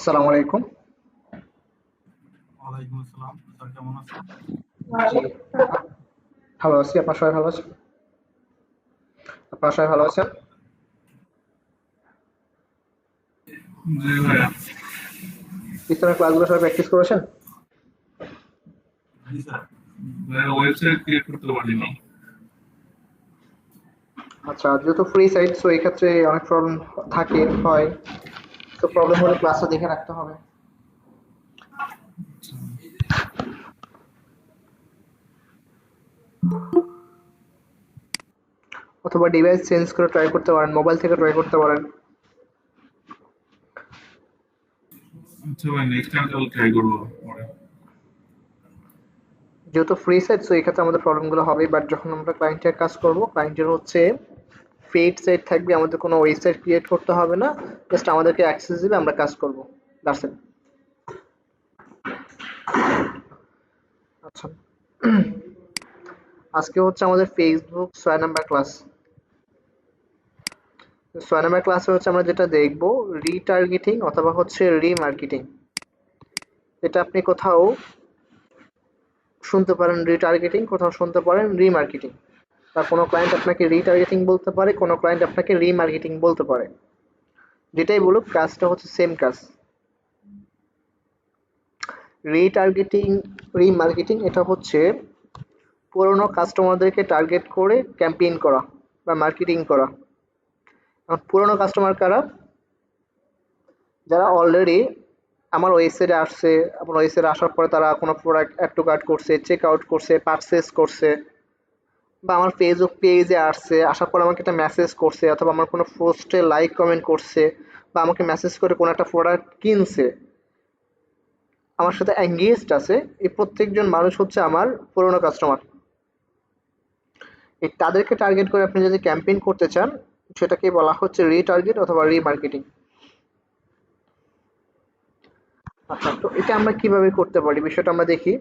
আসসালামু আলাইকুম। ওয়ালাইকুম আসসালাম। স্যার কেমন আছেন? জি, ভালো আছি। আপনার সবাই ভালো আছেন? আপনার সবাই ভালো আছেন? জি ভাইয়া। পিছনের ক্লাসগুলো সবাই প্র্যাকটিস করেছেন? জি স্যার। ভাইয়া ওয়েবসাইট ক্রিয়েট করতে পারিনি। আচ্ছা, যেহেতু ফ্রি সাইট সো এই ক্ষেত্রে অনেক প্রবলেম থাকে হয়। তো প্রবলেম হলে ক্লাসে দেখে রাখতে হবে। অথবা ডিভাইস চেঞ্জ করে ট্রাই করতে পারেন, মোবাইল থেকে ট্রাই করতে পারেন। আচ্ছা ভাই, নেক্সট টাইম তাহলে ট্রাই করবো পরে। যেহেতু ফ্রি সাইট সো এই ক্ষেত্রে আমাদের প্রবলেমগুলো হবে, বাট যখন আমরা ক্লায়েন্টের কাজ করব, ক্লায়েন্টের হচ্ছে পেইড সাইট থাকবে, আমাদের কোনো ওয়েবসাইট ক্রিয়েট করতে হবে না, জাস্ট আমাদেরকে অ্যাক্সেস দিবে, আমরা কাজ করব। That's it. আচ্ছা, আজকে হচ্ছে আমাদের ফেসবুক 6 নাম্বার ক্লাস। 6 নাম্বার ক্লাসে হচ্ছে আমরা যেটা দেখব, রিটার্গেটিং অথবা হচ্ছে রিমার্কেটিং। এটা আপনি কোথাও শুনতে পারেন রিটার্গেটিং, কোথাও শুনতে পারেন রিমার্কেটিং। বা কোনো ক্লায়েন্ট আপনাকে রিটার্গেটিং বলতে পারে, কোনো ক্লায়েন্ট আপনাকে রিমার্কেটিং বলতে পারে। যেটাই বলুক, কাজটা হচ্ছে সেম কাজ। রিটার্গেটিং, রিমার্কেটিং এটা হচ্ছে পুরনো কাস্টমারদেরকে টার্গেট করে ক্যাম্পেইন করা বা মার্কেটিং করা। এখন পুরনো কাস্টমার কারা? যারা অলরেডি আমার ওয়েবসাইটে আসছে, আমার ওয়েবসাইটে আসার পরে তারা কোনো প্রোডাক্ট অ্যাড টু কার্ট করছে, চেক আউট করছে, পারচেস করছে, বা আমার ফেসবুক পেজে আসছে, আসার পর আমাকে একটা মেসেজ করছে, অথবা আমার কোনো পোস্টে লাইক কমেন্ট করছে, বা আমাকে মেসেজ করে কোনো একটা প্রোডাক্ট কিনছে, আমার সাথে এঙ্গেজড আছে। এই প্রত্যেকজন মানুষ হচ্ছে আমার পুরনো কাস্টমার। এই তাদেরকে টার্গেট করে আপনি যদি ক্যাম্পেইন করতে চান, সেটাকে বলা হচ্ছে রিটার্গেট অথবা রিমার্কেটিং। আচ্ছা, তো এটা আমরা কিভাবে করতে পারি বিষয়টা আমরা দেখি।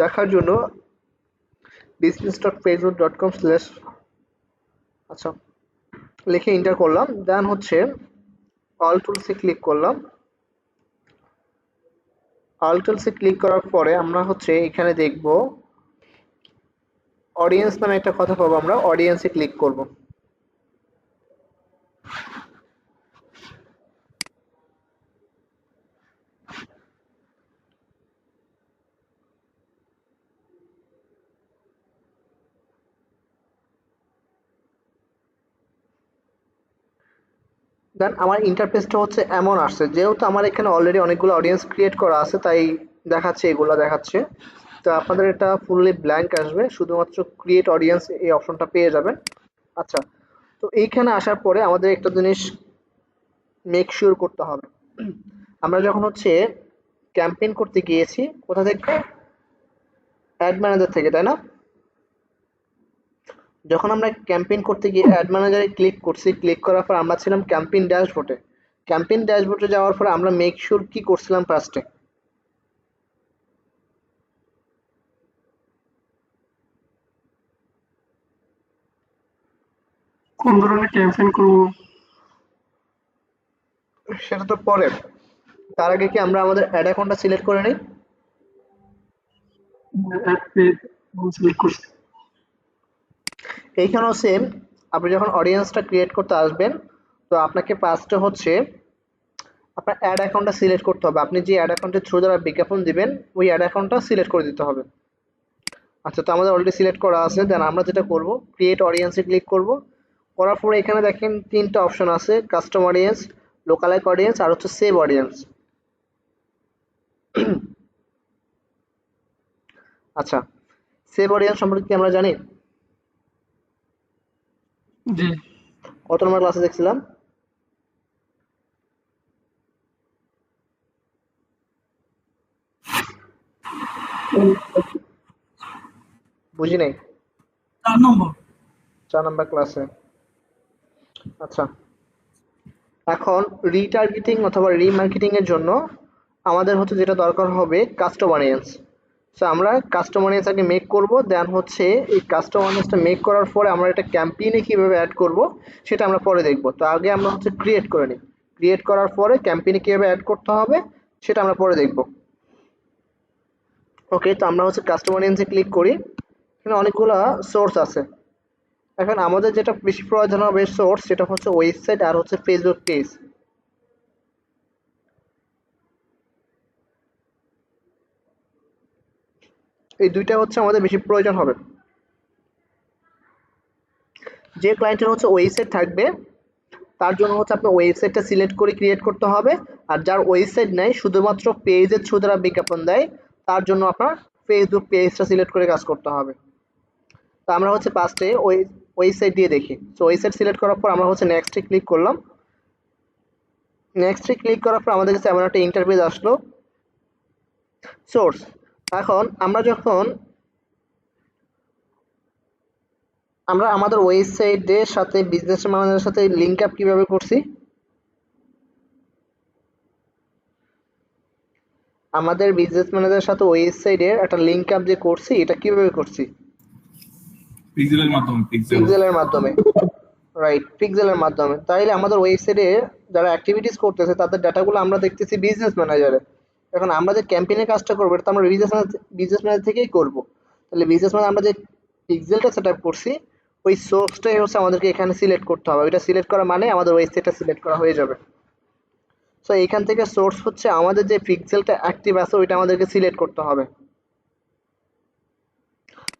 দেখার জন্য business.facebook.com/ আচ্ছা লিখে এন্টার করলাম, দেন হচ্ছে অল টুলসে ক্লিক করলাম। অল টুলসে ক্লিক করার পরে আমরা হচ্ছে এখানে দেখব অডিয়েন্স নামে একটা কথা পাবো, আমরা অডিয়েন্সে ক্লিক করব। দেন আমার ইন্টারফেসটা হচ্ছে এমন আসছে, যেহেতু আমার এখানে অলরেডি অনেকগুলো অডিয়েন্স ক্রিয়েট করা আছে তাই দেখাচ্ছে, এগুলো দেখাচ্ছে। তো আপনাদের এটা ফুললি ব্ল্যাঙ্ক আসবে, শুধুমাত্র ক্রিয়েট অডিয়েন্স এই অপশনটা পেয়ে যাবেন। আচ্ছা, তো এইখানে আসার পরে আমাদের একটা জিনিস মেক শিওর করতে হবে। আমরা যখন হচ্ছে ক্যাম্পেইন করতে গিয়েছি কোথা থেকে? অ্যাড ম্যানেজার থেকে, তাই না? যখন আমরা ক্যাম্পেইন করতে গিয়ে অ্যাড ম্যানেজারে ক্লিক করছি, ক্লিক করার পর আমরা ছিলাম ক্যাম্পেইন ড্যাশবোর্ডে। ক্যাম্পেইন ড্যাশবোর্ডে যাওয়ার পর আমরা মেক শিওর কি করছিলাম ফার্স্টে? কোন ধরনের ক্যাম্পেইন করব? সেটা তো পরে। তার আগে কি আমরা আমাদের অ্যাড অ্যাকাউন্টটা সিলেক্ট করে নিই? অ্যাড পেজ সিলেক্ট করছি। এইখানেও সেম। আপনি যখন অডিয়েন্সটা ক্রিয়েট করতে আসবেন, তো আপনাকে ফার্স্টে হচ্ছে আপনার অ্যাড অ্যাকাউন্টটা সিলেক্ট করতে হবে। আপনি যে অ্যাড অ্যাকাউন্টের থ্রু দ্বারা বিজ্ঞাপন দিবেন, ওই অ্যাড অ্যাকাউন্টটা সিলেক্ট করে দিতে হবে। আচ্ছা, তো আমাদের অলরেডি সিলেক্ট করা আছে। দেন আমরা যেটা করব, ক্রিয়েট অডিয়েন্সে ক্লিক করব। করার পরে এখানে দেখেন 3টা অপশন আছে, কাস্টম অডিয়েন্স, লোকালাইক অডিয়েন্স আর হচ্ছে সেভ অডিয়েন্স। আচ্ছা, সেভ অডিয়েন্স সম্পর্কে কি আমরা জানি? জি। কত নম্বর ক্লাসে দেখছিলাম? বুঝি নাই। 4 নম্বর। 4 নম্বর ক্লাসে। আচ্ছা, এখন রিটার্গেটিং অথবা রিমার্কেটিং এর জন্য আমাদের হচ্ছে যেটা দরকার হবে কাস্টম অডিয়েন্স। সো আমরা কাস্টমার আগে মেক করব, দেন হচ্ছে এই কাস্টমার মেক করার পরে আমরা এটা ক্যাম্পেইনে কিভাবে অ্যাড করব সেটা আমরা পরে দেখব। তো আগে আমরা হচ্ছে ক্রিয়েট করে নিই, ক্রিয়েট করার পরে ক্যাম্পেইনে কিভাবে অ্যাড করতে হবে সেটা আমরা পরে দেখব। ওকে, তো আমরা হচ্ছে কাস্টমার অডিয়েন্সে ক্লিক করি। এখানে অনেকগুলো সোর্স আছে। এখন আমাদের যেটা বেশি প্রয়োজন হবে সোর্স, সেটা হচ্ছে ওয়েবসাইট আর হচ্ছে ফেসবুক পেজ। এই দুইটা হচ্ছে আমাদের বেশি প্রয়োজন হবে। যে ক্লায়েন্টের হচ্ছে ওয়েবসাইট থাকবে তার জন্য হচ্ছে আপনার ওয়েবসাইটটা সিলেক্ট করে ক্রিয়েট করতে হবে, আর যার ওয়েবসাইট নেই শুধুমাত্র পেজের থ্রু দ্বারা বিজ্ঞাপন দেয় তার জন্য আপনার ফেসবুক পেজটা সিলেক্ট করে কাজ করতে হবে। তো আমরা হচ্ছে ফার্স্টে ওয়েবসাইট দিয়ে দেখি। সো ওয়েবসাইট সিলেক্ট করার পর আমরা হচ্ছে নেক্সটে ক্লিক করলাম। নেক্সটে ক্লিক করার পর আমাদের কাছে এমন একটা ইন্টারফেস আসলো সোর্স। এখন আমরা যখন আমরা আমাদের ওয়েবসাইটের সাথে বিজনেস ম্যানেজারের সাথে লিঙ্ক আপ কিভাবে করছি, আমাদের বিজনেস ম্যানেজারের সাথে ওয়েবসাইটের একটা লিঙ্ক আপ যে করছি এটা কিভাবে করছি, পিক্সেলের মাধ্যমে, পিক্সেলের মাধ্যমে। রাইট, পিক্সেলের মাধ্যমে। তাইলে আমাদের ওয়েবসাইটে যারা অ্যাক্টিভিটিস করতেছে তাদের ডাটাগুলো আমরা দেখতেছি বিজনেস ম্যানেজারে। এখন আমরা যে ক্যাম্পেইনের কাজটা করবো এটা তো আমরা বিজনেস ম্যানেজার থেকেই করব। তাহলে বিজনেস ম্যানেজার আমরা যে পিক্সেলটা সেট আপ করছি ওই সোর্সটাই হচ্ছে আমাদেরকে এখানে সিলেক্ট করতে হবে। ওইটা সিলেক্ট করা মানে আমাদের ওয়েবসাইটটা সিলেক্ট করা হয়ে যাবে। সো এইখান থেকে সোর্স হচ্ছে আমাদের যে পিক্সেলটা অ্যাক্টিভ আছে ওইটা আমাদেরকে সিলেক্ট করতে হবে।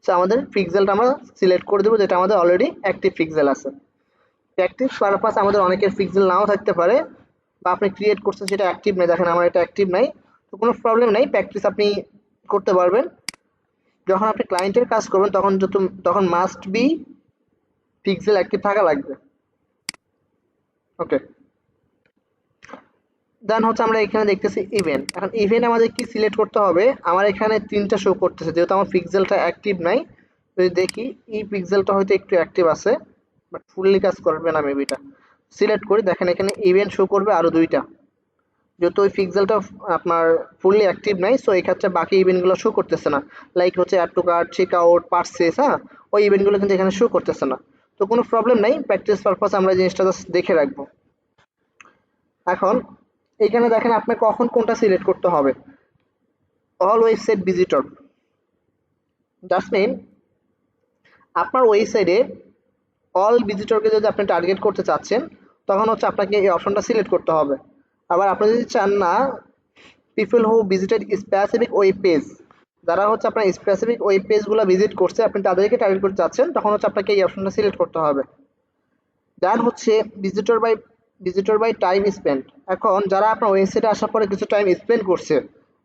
সো আমাদের পিক্সেলটা আমরা সিলেক্ট করে দেবো যেটা আমাদের অলরেডি অ্যাক্টিভ পিক্সেল আছে। প্র্যাকটিস পারপাস আমাদের অনেকের পিক্সেল নাও থাকতে পারে, বা আপনি ক্রিয়েট করছেন সেটা অ্যাক্টিভ নেই, দেখেন আমার এটা অ্যাক্টিভ নাই, তো কোনো প্রবলেম নাই, প্র্যাকটিস আপনি করতে পারবেন। যখন আপনি ক্লায়েন্টের কাজ করবেন তখন মাস্ট বি পিক্সেল অ্যাক্টিভ থাকা লাগবে। ওকে, দেন হচ্ছে আমরা এখানে দেখতেছি ইভেন্ট। এখন ইভেন্ট আমাদের কি সিলেক্ট করতে হবে, আমার এখানে 3টা শো করতেছে যেহেতু আমার পিক্সেলটা অ্যাক্টিভ নাই। যদি দেখি এই পিক্সেলটা হয়তো একটু অ্যাক্টিভ আছে বাট ফুললি কাজ করবে না মেবি। এটা সিলেক্ট করি, দেখেন এখানে ইভেন্ট শো করবে আরো 2টা, যেহেতু ওই পিক্সেলটা আপনার ফুললি অ্যাক্টিভ নাই। সো এই ক্ষেত্রে বাকি ইভেন্টগুলো শো করতেছে না, লাইক হচ্ছে add to cart, check out, purchase. হ্যাঁ, ওই ইভেন্টগুলো কিন্তু এখানে শো করতেছে না। তো কোনো প্রবলেম নাই, প্র্যাকটিস পারপাস আমরা জিনিসটা জাস্ট দেখে রাখবো। এখন এখানে দেখেন আপনি কখন কোনটা সিলেক্ট করতে হবে, all website visitor. That's mean আপনার ওয়েবসাইটে অল ভিজিটরকে যদি আপনি টার্গেট করতে চাচ্ছেন তখন হচ্ছে আপনাকে এই অপশনটা সিলেক্ট করতে হবে। আবার আপনি যদি চান না people who visited specific web page, যারা হচ্ছে আপনার স্পেসিফিক ওয়েব পেজগুলো ভিজিট করছে আপনি তাদেরকে টার্গেট করতে চাচ্ছেন তখন হচ্ছে আপনাকে এই অপশনটা সিলেক্ট করতে হবে। দেন হচ্ছে ভিজিটর বাই টাইম স্পেন্ড। এখন যারা আপনার ওয়েবসাইটে আসার পরে কিছু টাইম স্পেন্ড করছে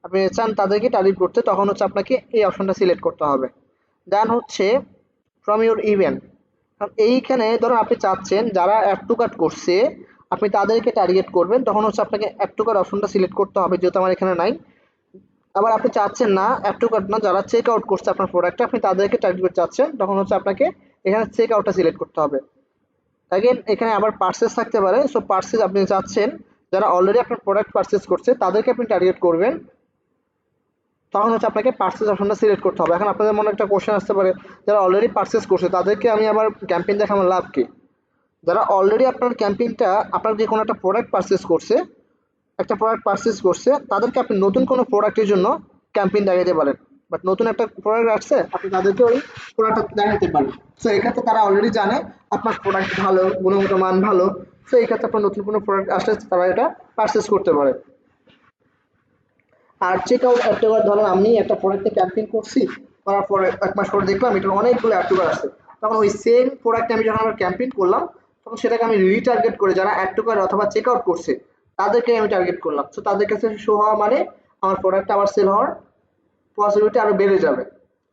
আপনি চান তাদেরকে টার্গেট করতে, তখন হচ্ছে আপনাকে এই অপশনটা সিলেক্ট করতে হবে। দেন হচ্ছে ফ্রম ইউর ইভেন্ট। কারণ এইখানে ধরুন আপনি চাচ্ছেন যারা অ্যাড টু কার্ট করছে আপনি তাদেরকে টার্গেট করবেন, তখন হচ্ছে আপনাকে অ্যাড টু কার্ট অপশনটা সিলেক্ট করতে হবে যেহেতু আমার এখানে নাই। আবার আপনি চাচ্ছেন না অ্যাড টু কার্ট না, যারা চেক আউট করছে আপনার প্রোডাক্টটা আপনি তাদেরকে টার্গেট করতে চাচ্ছেন, তখন হচ্ছে আপনাকে এখানে চেক আউটটা সিলেক্ট করতে হবে। অ্যাগেন এখানে আবার পারচেস থাকতে পারে। সো পারচেস আপনি চাচ্ছেন যারা অলরেডি আপনার প্রোডাক্ট পারচেস করছে তাদেরকে আপনি টার্গেট করবেন, তখন হচ্ছে আপনাকে পারচেস অপশনটা সিলেক্ট করতে হবে। এখন আপনাদের মনে একটা কোশ্চেন আসতে পারে যারা অলরেডি পারচেস করছে তাদেরকে আমি আবার ক্যাম্পেইন দেখে আমার লাভ কি? যারা অলরেডি আপনার ক্যাম্পেইনটা আপনার যে কোনো একটা প্রোডাক্ট পারচেস করছে, তাদেরকে আপনি নতুন কোনো প্রোডাক্টের জন্য ক্যাম্পেইন দেখাতে পারেন, বাট নতুন একটা প্রোডাক্ট আসছে আপনি তাদেরকে ওই প্রোডাক্টটা দেখাতে পারেন। সো এক্ষেত্রে তারা অলরেডি জানে আপনার প্রোডাক্ট ভালো, গুণগত মান ভালো। সো এই ক্ষেত্রে আপনার নতুন কোনো প্রোডাক্ট আসলে তারা এটা পারচেস করতে পারে। আর চেক আউট অ্যাক্টিভার, ধরেন আমি একটা প্রোডাক্টে ক্যাম্পেইন করছি, করার পরে 1 মাস পরে দেখলাম এটার অনেকগুলো অ্যাক্টিভার আছে, তখন ওই সেম প্রোডাক্টে আমি যখন আবার ক্যাম্পেইন করলাম তখন সেটাকে আমি রিটার্গেট করে যারা অ্যাক্টিভার অথবা চেক আউট করছে তাদেরকে আমি টার্গেট করলাম। সো তাদের কাছে শো হওয়া মানে আমার প্রোডাক্টটা আবার সেল হওয়ার পসিবিলিটি আরো বেড়ে যাবে।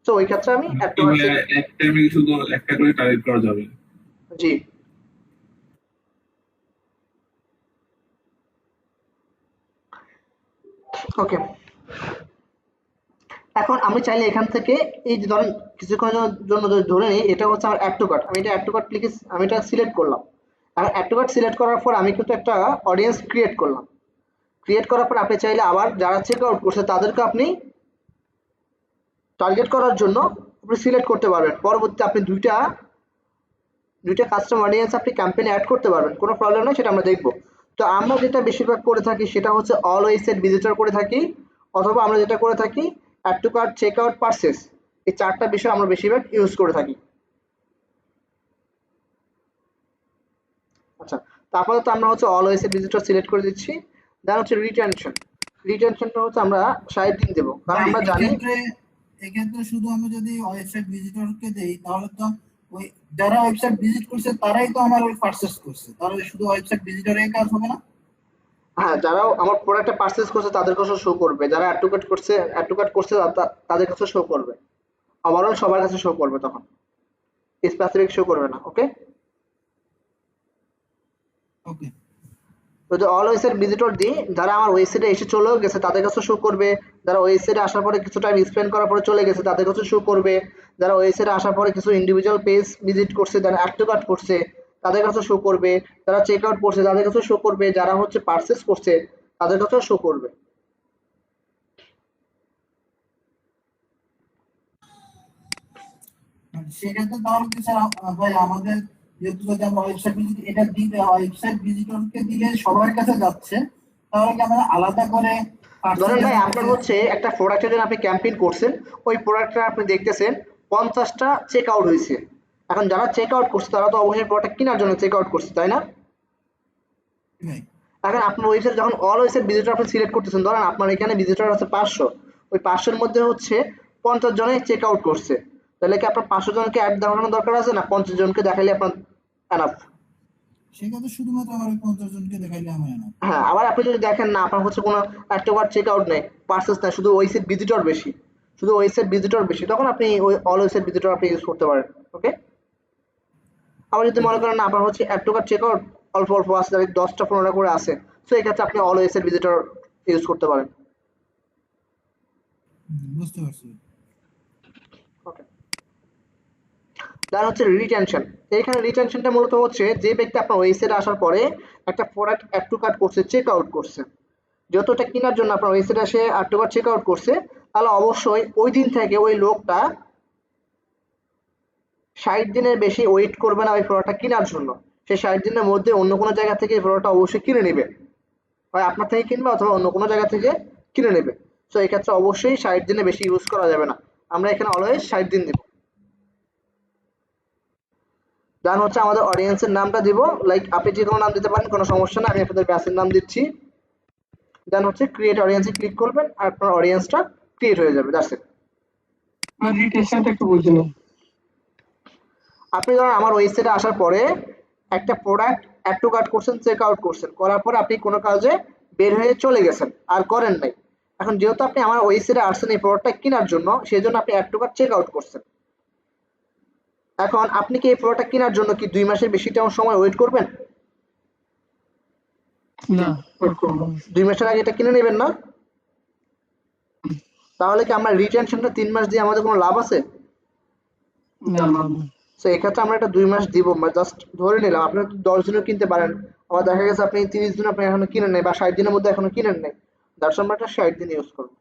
সো ওই ক্ষেত্রে আমি অ্যাক্টিভার এক টাইমে শুধু একটা করে টার্গেট করা যাবে। জি। ওকে, এখন আমি চাইলে এখান থেকে এই যে ধরেন কিছুক্ষণের জন্য যদি ধরে নিই এটা হচ্ছে আমার অ্যাড টু কার্ট, আমি এটা অ্যাড টু কার্ট ক্লিক আমি এটা সিলেক্ট করলাম। এখন অ্যাড টু কার্ট সিলেক্ট করার পর আমি কিন্তু একটা অডিয়েন্স ক্রিয়েট করলাম। ক্রিয়েট করার পর আপনি চাইলে আবার যারা চেক আউট করছে তাদেরকে আপনি টার্গেট করার জন্য আপনি সিলেক্ট করতে পারবেন। পরবর্তীতে আপনি দুইটা কাস্টমার অডিয়েন্স আপনি ক্যাম্পেইনে অ্যাড করতে পারবেন, কোনো প্রবলেম নেই, সেটা আমরা দেখব। তো আমরা যেটা বেশিরভাগ করে থাকি সেটা হচ্ছে অলওয়েজ সেট ভিজিটর করে থাকি, অথবা আমরা যেটা করে থাকি add to cart, check out, purchase, এই চারটা বিষয় আমরা বেশিরভাগ ইউজ করে থাকি। আচ্ছা, তারপরে তো আমরা হচ্ছে অলওয়েজ সেট ভিজিটর সিলেক্ট করে দিচ্ছি। দেন হচ্ছে রিটেনশনটা হচ্ছে আমরা 60 দিন দেবো, কারণ ভাই আমরা জানি এক্ষেত্রে শুধু আমি যদি ওয়েবসাইট ভিজিটরকে দেই তাহলে তো ওই যারা ওয়েবসাইট ভিজিট করছে তারাই তো আমার ওই পারচেজ করছে, তাহলে শুধু ওয়েবসাইট ভিজিটরের কাজ হবে না? হ্যাঁ, যারা আমার প্রোডাক্টটা পারচেজ করছে তাদের কাছে শো করবে, যারা অ্যাড টু কার্ট করছে তাদের কাছে শো করবে, ওভারঅল সবার কাছে শো করবে, তখন স্পেসিফিক শো করবে না। ওকে, ওকে। তো যে অলওয়েজ এর ভিজিটর দিই, যারা আমার ওয়েবসাইটে এসে চলেও গেছে তাদের কাছে শো করবে, যারা ওয়েবসাইটে আসার পরে কিছু টাইম স্পেন্ড করার পরে চলে গেছে তাদের কাছে শো করবে, যারা ওয়েবসাইটে আসার পরে কিছু ইন্ডিভিজুয়াল পেজ ভিজিট করছে, যারা অ্যাড টু কার্ট করছে তাদের কাছে শো করবে, যারা চেক আউট করছে তাদের কাছে শো করবে, যারা হচ্ছে পারচেস করছে তাদের কাছেও শো করবে। সেক্ষেত্রে তাহলে কি স্যার ভাই আমাদের যেহেতু যদি আমরা ওয়েবসাইট ভিজিট এটা দিলে ওয়েবসাইট ভিজিটরকে দিলে সবার কাছে যাচ্ছে, তাহলে কি আমরা আলাদা করে ধরেন ভাই আপনার হচ্ছে একটা প্রোডাক্টের জন্য আপনি ক্যাম্পেইন করছেন, ওই প্রোডাক্টটা আপনি দেখতেছেন 50টা চেক আউট হয়েছে, এখন যারা চেক আউট করছে তারা তো অবশ্যই প্রোডাক্ট কেনার জন্য চেক আউট করছে, তাই না? এখন আপনার ওয়েবসাইট যখন অল ওয়েবসাইট ভিজিটর আপনি সিলেক্ট করতেছেন, ধরেন আপনার এখানে ভিজিটর আছে 500, ওই 500-এর মধ্যে হচ্ছে 50 জনে চেক আউট করছে, তাহলে কি আপনার 500 জনকে অ্যাড দেখানোর দরকার আছে, না 50 জনকে দেখাইলে আপনার এনাফ? সেক্ষেত্রে শুধুমাত্র আমার ওই 50 জনকে দেখাইলে আমার এনাফ। হ্যাঁ, আবার আপনি যদি দেখেন না আপনার হচ্ছে কোনো একটা বার চেক আউট নেই, পারচেস না, শুধু ওয়েবসাইট ভিজিটর বেশি, তখন আপনি ওই অল ওয়েবসাইট ভিজিটর আপনি ইউজ করতে পারেন। ওকে, আবার যদি মনে করেন না আপনার হচ্ছে add to cart check out অল্প অল্প আছে, 10টা 15টা করে আছে, সো এই ক্ষেত্রে আপনি অল ওয়েবসাইট ভিজিটর ইউজ করতে পারেন। বুঝতে পারছি। ওকে, দেন হচ্ছে রিটেনশন। এইখানে রিটেনশনটা মূলত হচ্ছে যে ব্যক্তি আপনার ওয়েবসাইটে আসার পরে একটা প্রোডাক্ট অ্যাড টু কার্ট করছে, চেক আউট করছে, যত এটা কেনার জন্য আপনার ওয়েবসাইটে এসে add to cart check out করছে, তাহলে অবশ্যই ওই দিন থেকে ওই লোকটা 60 দিনের বেশি ওয়েট করবে না ওই প্রোডাক্টটা কেনার জন্য, সে 60 দিনের মধ্যে অন্য কোনো জায়গা থেকে এই প্রোডাক্টটা অবশ্যই কিনে নেবে, হয় আপনার থেকে কিনবে অথবা অন্য কোনো জায়গা থেকে কিনে নেবে। সো এই ক্ষেত্রে অবশ্যই 60 দিনের বেশি ইউজ করা যাবে না, আমরা এখানে অলওয়েজ 60 দিন দেব। দেন হচ্ছে আমাদের অডিয়েন্সের নামটা দিব, লাইক আপনি যে কোনো নাম দিতে পারেন, কোনো সমস্যা না, আমি আপনাদের ব্যাচের নাম দিচ্ছি। দেন হচ্ছে ক্রিয়েট অডিয়েন্সে ক্লিক করবেন আর আপনার অডিয়েন্সটা ক্রিয়েট হয়ে যাবে, দ্যাটস ইট। রিটেনশনটা একটু বুঝুন। আপনি ধরেন আমার ওয়েবসাইটে আসার পরে একটা প্রোডাক্ট অ্যাড টু কার্ট করছেন, চেক আউট করছেন, করার পর আপনি কোনো কাজে বের হয়ে চলে গেছেন, আর করেন নাই। এখন যেহেতু আপনি আমার ওয়েবসাইটে আসছেন এই প্রোডাক্টটা কেনার জন্য, সেই জন্য আপনি add to cart check out করছেন। এখন আপনি কি এই প্রোডাক্টটা কেনার জন্য কি 2 মাসের বেশি সময় ওয়েট করবেন? না, 2 মাসের আগে এটা কিনে নেবেন না? তাহলে কি আমরা রিটেনশনটা 3 মাস দিয়ে আমাদের কোনো লাভ আছে? না, সো এক্ষেত্রে আমরা এটা 2 মাস দিব, জাস্ট ধরে নিলাম। আপনি 10 দিনও কিনতে পারেন, আবার দেখা গেছে আপনি 30 দিন আপনি এখনো কিনেন নাই, বা 60 দিনের মধ্যে এখনো কিনেন নাই, দ্যাটস আমরা এটা 60 দিন ইউজ করব।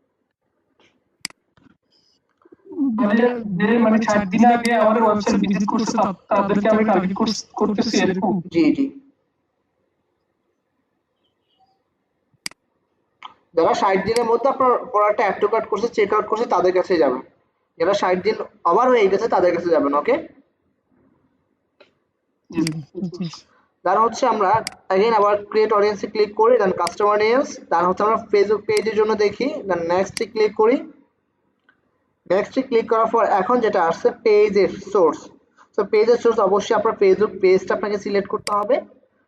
মানে 60 দিন আগে আমাদের ওয়েবসাইট ভিজিট করছে তাদেরকে আমি টার্গেট করতেছি এরকম। জি জি, যারা 60 দিনের মধ্যে আপনার প্রোডাক্টটা অ্যাড টু কার্ট করছে, চেক আউট করছে, তাদের কাছে যাবেন। যারা 60 দিন ওভার হয়ে গেছে তাদের কাছে যাবেন। ওকে, তার হচ্ছে আমরা अगेन আবার ক্রিয়েট অডিয়েন্সে ক্লিক করি, দেন কাস্টমার অডিয়েন্স, তার হচ্ছে আমরা ফেসবুক পেজের জন্য দেখি, দেন নেক্সটে ক্লিক করি। নেক্সটে ক্লিক করার পর এখন যেটা আসছে পেজের সোর্স। সো পেজের সোর্স অবশ্যই আপনার ফেসবুক পেজটা আপনাকে সিলেক্ট করতে হবে।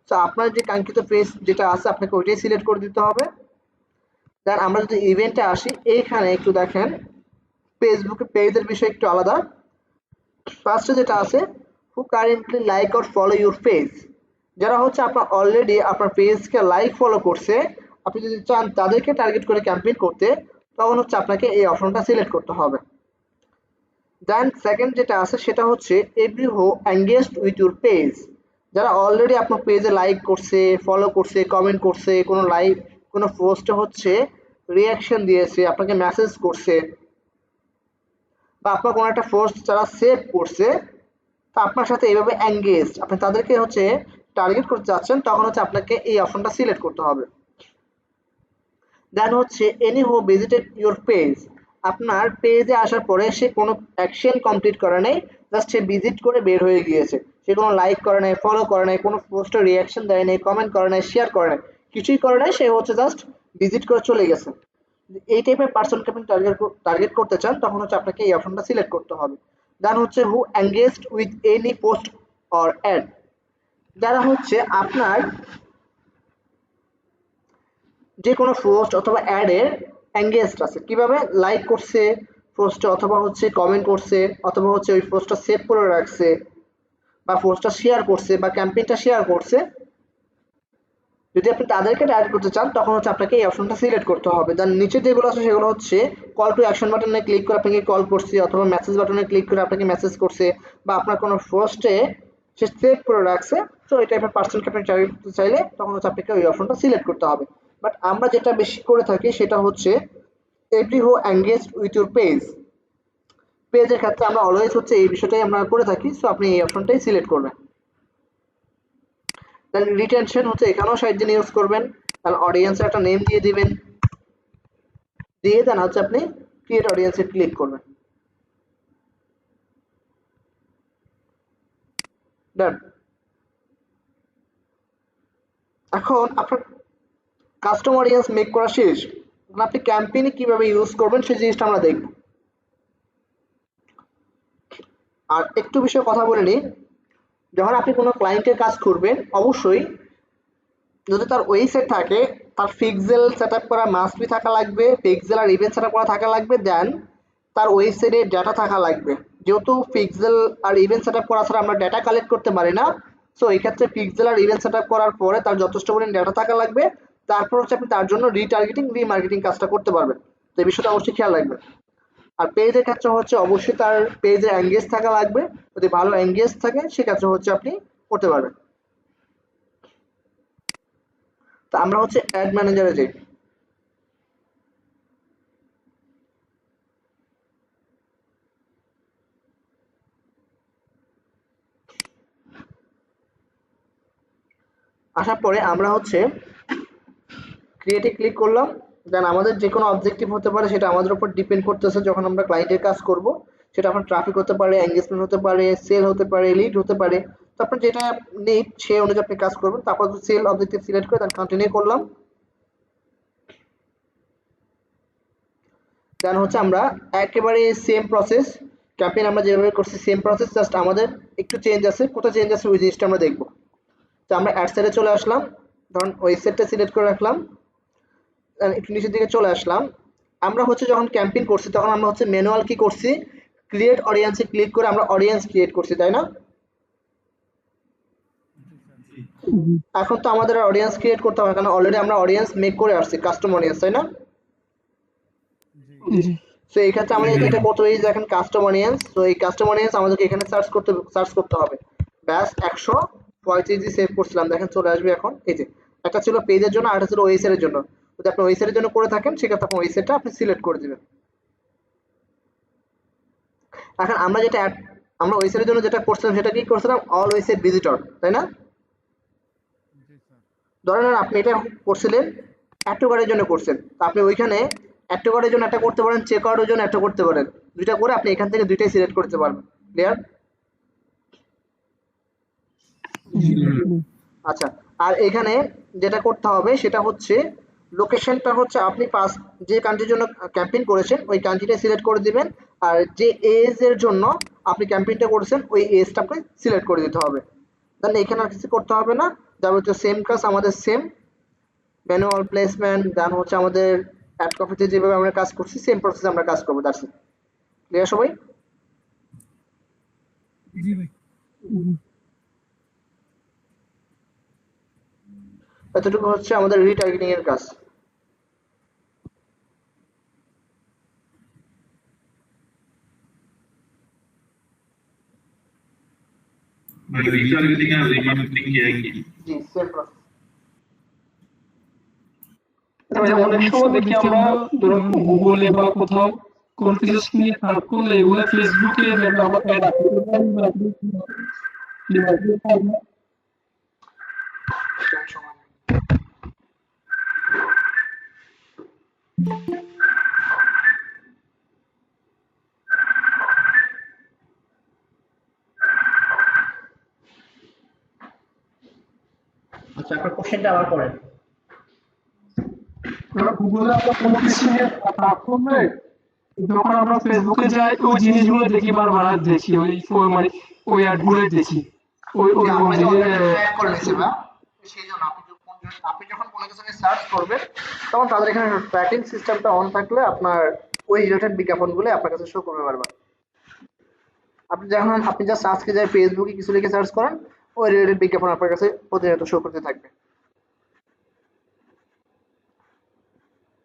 সো আপনার যে কাঙ্ক্ষিত পেজ যেটা আছে আপনাকে ওইটাই সিলেক্ট করে দিতে হবে। দেন আমরা যদি ইভেন্টে আসি, এইখানে একটু দেখেন ফেসবুকে পেজের বিষয় একটু আলাদা। ফার্স্টে যেটা আছে who currently like or follow your page, যারা হচ্ছে আপনার অলরেডি আপনার পেজকে লাইক ফলো করছে, আপনি যদি চান তাদেরকে টার্গেট করে ক্যাম্পেইন করতে, তখন হচ্ছে আপনাকে এই অপশনটা সিলেক্ট করতে হবে। দেন সেকেন্ড যেটা আছে সেটা হচ্ছে every who engaged with your page, যারা অলরেডি আপনার পেজে লাইক করছে, ফলো করছে, কমেন্ট করছে, কোনো পোস্টে হচ্ছে রিয়াকশন দিয়েছে, আপনাকে মেসেজ করছে, বা আপনার কোনো একটা পোস্ট যারা সেভ করছে তা আপনার সাথে এইভাবে এঙ্গেজ, আপনি তাদেরকে হচ্ছে টার্গেট করতে যাচ্ছেন, তখন হচ্ছে আপনাকে এই অপশনটা সিলেক্ট করতে হবে। দেন হচ্ছে any who visited your page, আপনার পেজে আসার পরে সে কোনো অ্যাকশন কমপ্লিট করে নাই, জাস্ট সে ভিজিট করে বের হয়ে গিয়েছে, সে কোনো লাইক করে নাই, ফলো করে নাই, কোনো পোস্টের রিয়াকশন দেয় নাই, কমেন্ট করে নাই, শেয়ার করে নাই, কিছুই করে নাই, সে হচ্ছে জাস্ট ভিজিট করে চলে গেছে। এই টাইপের পার্সনকে আপনি টার্গেট করতে চান, তখন হচ্ছে আপনাকে এই অপশনটা সিলেক্ট করতে হবে। দেন হচ্ছে who engaged with any post or ad, যারা হচ্ছে আপনার যে কোনো পোস্ট অথবা অ্যাডে এঙ্গেজড আছে, কিভাবে লাইক করছে পোস্টে, অথবা হচ্ছে কমেন্ট করছে, অথবা হচ্ছে ওই পোস্টটা সেভ করে রাখছে, বা পোস্টটা শেয়ার করছে, বা ক্যাম্পেইনটা শেয়ার করছে। যদি আপনি তাদেরকে টার্গেট করতে চান, তখন হচ্ছে আপনাকে এই অপশনটা সিলেক্ট করতে হবে। দেন নিচে যেগুলো আছে সেগুলো হচ্ছে কল টু অ্যাকশন বাটনে ক্লিক করে আপনাকে কল করছে, অথবা মেসেজ বাটনে ক্লিক করে আপনাকে মেসেজ করছে, বা আপনার কোনো পোস্টে সে সেভ করে রাখছে। তো এই টাইপের পার্সনকে আপনি টার্গেট করতে চাইলে তখন হচ্ছে আপনাকে ওই অপশনটা সিলেক্ট করতে হবে। বাট আমরা যেটা বেশি করে থাকি সেটা হচ্ছে every who engage with your page, পেজের ক্ষেত্রে আমরা অলওয়েজ হচ্ছে এই বিষয়টাই আমরা করে থাকি। সো আপনি এই অপশনটাই সিলেক্ট করবেন। দেন রিটেনশন হচ্ছে এখানেও 60 দিন ইউজ করবেন। তাহলে অডিয়েন্সের একটা নেম দিয়ে দিবেন, দিয়ে দেন হচ্ছে আপনি ক্রিয়েট অডিয়েন্সে ক্লিক করবেন। ডান। এখন আপনার কাস্টম অডিয়েন্স মেক করা শেষ, এখন আপনি ক্যাম্পেইনে কিভাবে ইউজ করবেন সেই জিনিসটা আমরা দেখব। আর একটু বিষয়ে কথা বলে নিই, যখন আপনি কোনো ক্লায়েন্টের কাজ করবেন, অবশ্যই যদি তার ওয়েবসাইট থাকে, তার পিক্সেল সেটআপ করা মাস্ট বি থাকা লাগবে, পিক্সেল আর ইভেন্ট সেটআপ করা থাকা লাগবে। দেন তার ওয়েবসাইটে ডাটা থাকা লাগবে, যেহেতু পিক্সেল আর ইভেন্ট সেটআপ করা ছাড়া আমরা ডাটা কালেক্ট করতে পারি না। সো এই ক্ষেত্রে পিক্সেল আর ইভেন্ট সেটআপ করার পরে তার যথেষ্ট পরিমাণ ডাটা থাকা লাগবে, তারপর হচ্ছে আপনি তার জন্য রিটার্গেটিং রিমার্কেটিং কাজটা করতে পারবেন। তো এই বিষয়টা অবশ্যই খেয়াল রাখবেন। আর পেজের ক্ষেত্রে হচ্ছে অবশ্যই তার পেজে এঙ্গেজ থাকা লাগবে, যদি ভালো এঙ্গেজ থাকে সেক্ষেত্রে হচ্ছে আপনি করতে পারবেন। তো আমরা হচ্ছে অ্যাড ম্যানেজারে যাই। আসার পরে আমরা হচ্ছে ক্রিয়েটে ক্লিক করলাম। দেন আমাদের যে কোনো অবজেক্টিভ হতে পারে, সেটা আমাদের উপর ডিপেন্ড করতেছে। যখন আমরা ক্লায়েন্টের কাজ করব, সেটা আপনার ট্রাফিক হতে পারে, এঙ্গেজমেন্ট হতে পারে, সেল হতে পারে, লিড হতে পারে। তো আপনার যেটা নিড সেই অনুযায়ী আপনি কাজ করবেন। তারপর সেল অবজেক্টিভ সিলেক্ট করে দেন কন্টিনিউ করলাম। দেন হচ্ছে আমরা একেবারে সেম প্রসেস, ক্যাম্পেইন আমরা যেভাবে করছি সেম প্রসেস, জাস্ট আমাদের একটু চেঞ্জ আছে। কোথায় চেঞ্জ আছে ওই জিনিসটা আমরা দেখব। তো আমরা অ্যাড সাইডে চলে আসলাম, ধরুন ওয়েবসাইটটা সিলেক্ট করে রাখলাম, একটু নিচের দিকে চলে আসলাম। আমরা হচ্ছে যখন ক্যাম্পেইন করছি তখন আমরা হচ্ছে ম্যানুয়াল কি করছি, ক্রিয়েট অডিয়েন্সে ক্লিক করে আমরা অডিয়েন্স ক্রিয়েট করছি, তাই না? এখন তো আমাদের অডিয়েন্স ক্রিয়েট করতে হবে, কারণ অলরেডি আমরা অডিয়েন্স মেক করে আসছি, কাস্টম অডিয়েন্স, তাই না? জি সো এই ক্ষেত্রে আমাদের এটা করতে হবে, দেখেন কাস্টম অডিয়েন্স। তো এই কাস্টম অডিয়েন্স আমাদেরকে এখানে সার্চ করতে হবে। ব্যাস 135 সেভ করছিলাম, দেখেন চলে আসবে এখন। এই যে একটা ছিল পেজের জন্য আর একটা ছিল ওয়েবসাইটের জন্য। যদি আপনি ওয়েবসাইটের জন্য করে থাকেন সেক্ষেত্রে আপনি ওয়েবসাইটটা আপনি সিলেক্ট করে দিবেন। এখন আমরা ওয়েবসাইটের জন্য যেটা করছিলাম সেটা কি করছিলাম, অল ওয়েবসাইট ভিজিটর, তাই না? ধরেন আপনি এটা করছিলেন অ্যাড টু কার্টের জন্য করছেন, তো আপনি ওইখানে অ্যাড টু কার্টের জন্য একটা করতে পারেন, চেক আউটের জন্য একটা করতে পারেন। দুইটা করে আপনি এখান থেকে দুইটাই সিলেক্ট করতে পারবেন। ক্লিয়ার? আচ্ছা, আর এখানে যেটা করতে হবে সেটা হচ্ছে লোকেশনটা হচ্ছে আপনি যে কান্ট্রির জন্য ক্যাম্পেইন করেছেন ওই কান্ট্রিটা সিলেক্ট করে দিবেন। আর যে এজ এর জন্য আপনি ক্যাম্পেইনটা করেছেন ওই এজটা আপনি সিলেক্ট করে দিতে হবে। দেন এখানে আর কিছু করতে হবে না, যাবতীয় সেম কাজ আমাদের সেম, ম্যানুয়াল প্লেসমেন্ট। দেন হচ্ছে আমাদের অ্যাড কপিতে যেভাবে আমরা কাজ করছি সেম প্রসেসে আমরা কাজ করবো। That's it. ক্লিয়ার সবাই? জি ভাই। এতটুকু হচ্ছে আমাদের রিটার্গেটিং এর কাজ। মানে রিটার্গেটিং আর রিমার্কেটিং কি একই? জি, সেম প্রসেস। অনেক সময় দেখি আমরা ধরুন গুগলে বা কোথাও কোন কিছু নিয়ে সার্চ করলে এগুলো ফেসবুকে আমরা অ্যাড আপলোড করতে আচ্ছা, আপনার কোশ্চেনটা আবার করেন। গুগলে আমরা কোনো কিছু নিয়ে সার্চ করলে যখন আমরা ফেসবুকে যাই ওই জিনিসগুলো দেখি বারবার আর দেখি মানে ওই অ্যাডগুলো দেখি ওই ওই আমরা তো যে অলরেডি ট্র্যাক করে নিয়েছি না, সেই জন্য আপনি যখন কোনো কিছু নিয়ে সার্চ করবেন তখন তাদের এখানে ট্র্যাকিং সিস্টেমটা অন থাকলে আপনার ওই রিলেটেড বিজ্ঞাপনগুলো আপনার কাছে শো করবে বারবার। আপনি জাস্ট আজকে যাই ফেসবুকে কিছু লিখে সার্চ করেন, ওই রিলেটেড বিজ্ঞাপন আপনার কাছে প্রতিনিয়ত শো করতে থাকবে।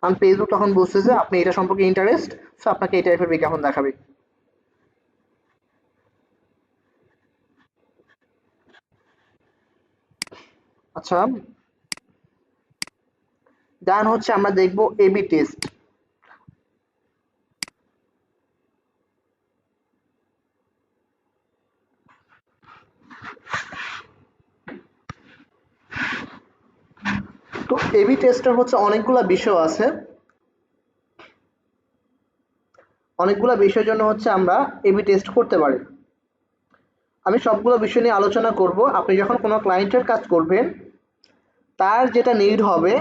কারণ ফেসবুক তখন বুঝছে যে আপনি এটা সম্পর্কে ইন্টারেস্ট, সো আপনাকে এই টাইপের বিজ্ঞাপন দেখাবে। আচ্ছা, দেন হচ্ছে আমরা দেখব এবি টেস্ট। তো এবি টেস্টের হচ্ছে অনেকগুলা বিষয় আছে, অনেকগুলা বিষয়ের জন্য হচ্ছে আমরা এবি টেস্ট করতে পারি। আমি সবগুলো বিষয় নিয়ে আলোচনা করব। আপনি যখন কোনো ক্লায়েন্টের কাজ করবেন, তার যেটা নিড হবে,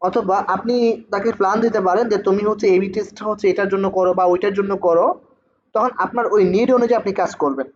অথবা আপনি তাকে প্ল্যান দিতে পারেন যে তুমি হচ্ছে এবি টেস্ট হচ্ছে এটার জন্য করো বা ওইটার জন্য করো, তখন আপনার ওই নিড অনুযায়ী আপনি কাজ করবেন।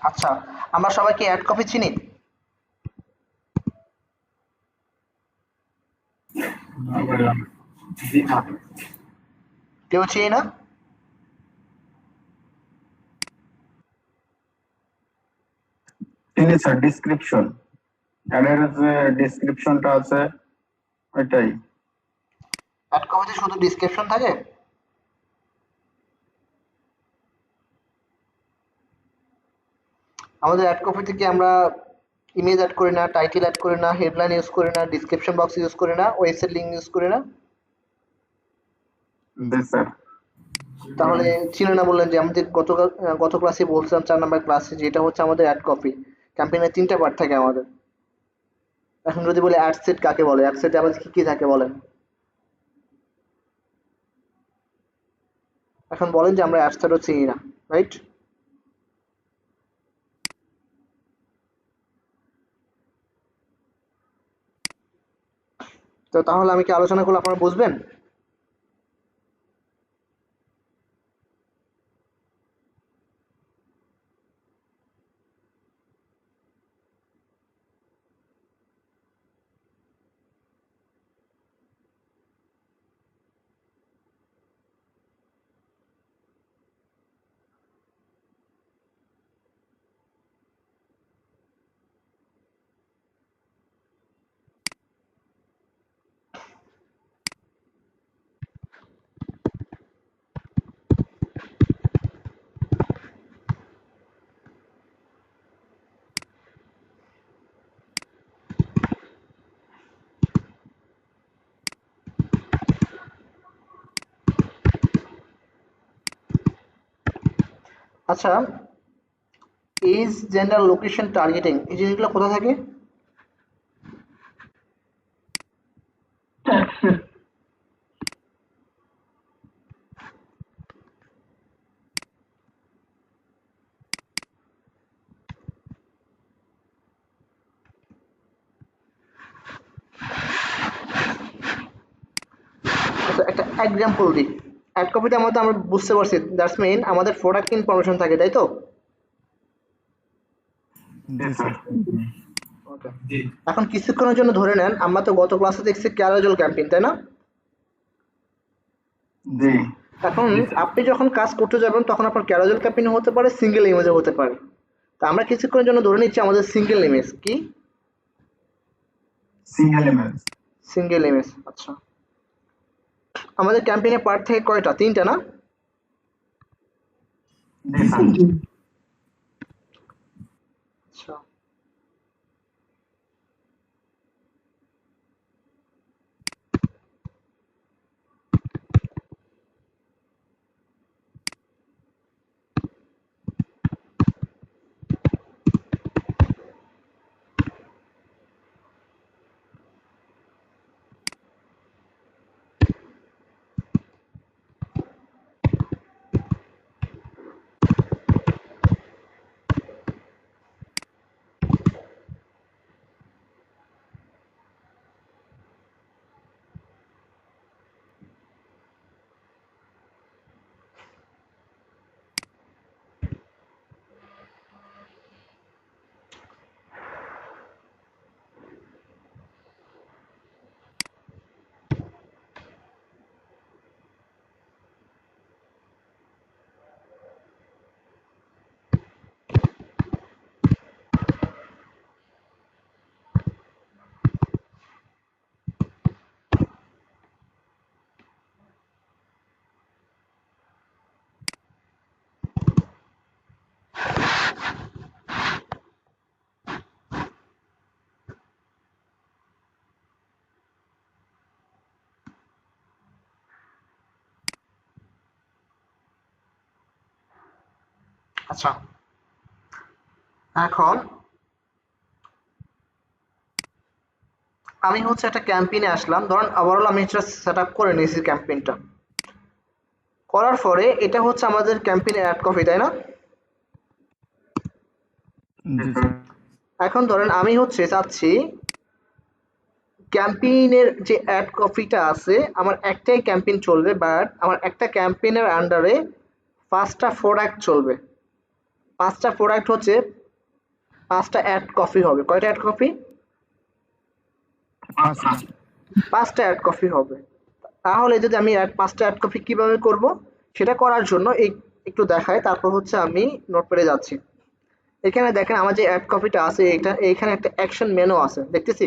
আচ্ছা, আমরা সবাই কি অ্যাড কপি চিনি? কেউ চিনি না? চিনি স্যার, ডিসক্রিপশন অ্যাডের যে ডিসক্রিপশনটা আছে ওইটাই। অ্যাড কপিতে শুধু ডিসক্রিপশন থাকে? আমাদের অ্যাড কপি থেকে আমরা ইমেজ অ্যাড করি না, টাইটেল অ্যাড করি না, হেডলাইন ইউজ করি না, ডিসক্রিপশন বক্স ইউজ করি না, ওয়েবসাইট লিংক ইউজ করি না। স্যার তাহলে চিনে না বললেন যে আমাদের গত ক্লাসে বলছিলাম 4 নাম্বার ক্লাসে, যে এটা হচ্ছে আমাদের অ্যাড কপি। ক্যাম্পেইনের 3টা পার্ট থাকে আমাদের। এখন যদি বলি অ্যাড সেট কাকে বলে, অ্যাড সেটে আমাদের কি কি থাকে বলেন? এখন বলেন যে আমরা অ্যাড সেটও চিনি না, রাইট? তো তাহলে আমি কি আলোচনা করলে আপনারা বুঝবেন? আচ্ছা, এজ, জেন্ডার, লোকেশন, টার্গেটিং এই জিনিসগুলো কোথায় থাকে? ট্যাক্সের আচ্ছা, একটা এক্সাম্পল দিই। অ্যাড কপিতে আমরা বুঝতে পারছি, দ্যাটস মিন আমাদের প্রোডাক্ট ইনফরমেশন থাকে, তাই তো? জি স্যার। ওকে, এখন কিছুক্ষণের জন্য ধরে নেন আমরা তো গত ক্লাসে দেখছি ক্যারোজেল ক্যাম্পেইন, তাই না? জি এখন আপনি যখন কাজ করতে যাবেন তখন আপনার ক্যারোজেল ক্যাম্পেইন হতে পারে, সিঙ্গেল ইমেজও হতে পারে। তা আমরা কিছুক্ষণের জন্য ধরে নিচ্ছি আমাদের সিঙ্গেল ইমেজ কি? Single image. Single image. আচ্ছা, আমাদের ক্যাম্পেইনের পার্ট থেকে কয়টা? 3টা না? জি স্যার। আচ্ছা, আচ্ছা, এখন আমি হচ্ছে একটা ক্যাম্পেইনে আসলাম, ধরুন ওভারঅল আমি এটা সেট আপ করে নিয়েছি ক্যাম্পেইনটা। করার পরে এটা হচ্ছে আমাদের ক্যাম্পেইনের অ্যাড কপি, তাই না? জি স্যার। এখন ধরেন আমি হচ্ছে চাচ্ছি ক্যাম্পেইনের যে অ্যাড কপিটা আছে, আমার একটাই ক্যাম্পেইন চলবে, বাট আমার একটা ক্যাম্পেইনের আন্ডারে 5টা প্রোডাক্ট চলবে। 5টা প্রোডাক্ট হচ্ছে 5টা অ্যাড কপি হবে। কয়টা অ্যাড কপি? 5টা অ্যাড কপি হবে। তাহলে যদি আমি 5টা অ্যাড কপি কিভাবে করব সেটা করার জন্য একটু দেখায়, তারপর হচ্ছে আমি নোটপ্যাডে যাচ্ছি। এখানে দেখেন আমার যে অ্যাড কপিটা আছে, এখানে একটা অ্যাকশন মেনু আছে, দেখতেছি।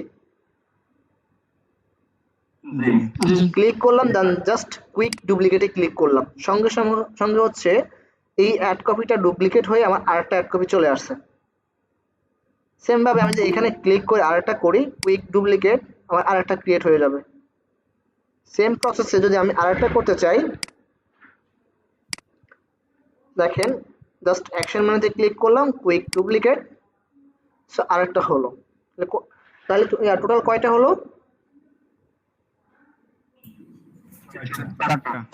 জি ক্লিক করলাম, দেন জাস্ট কুইক ডুপ্লিকেটে ক্লিক করলাম, সঙ্গে সঙ্গে সঙ্গে হচ্ছে এই অ্যাড কপিটা ডুপ্লিকেট হয়ে আমার আরেকটা অ্যাড কপি চলে আসছে। সেম ভাবে আমি যে এখানে ক্লিক করে আরেকটা করি, কুইক ডুপ্লিকেট, আমার আরেকটা ক্রিয়েট হয়ে যাবে। সেম প্রসেসে যদি আমি আরেকটা করতে চাই, দেখেন জাস্ট অ্যাকশন মেনুতে ক্লিক করলাম, কুইক ডুপ্লিকেট, সো আরেকটা হলো। তাহলে টোটাল কয়টা হলো?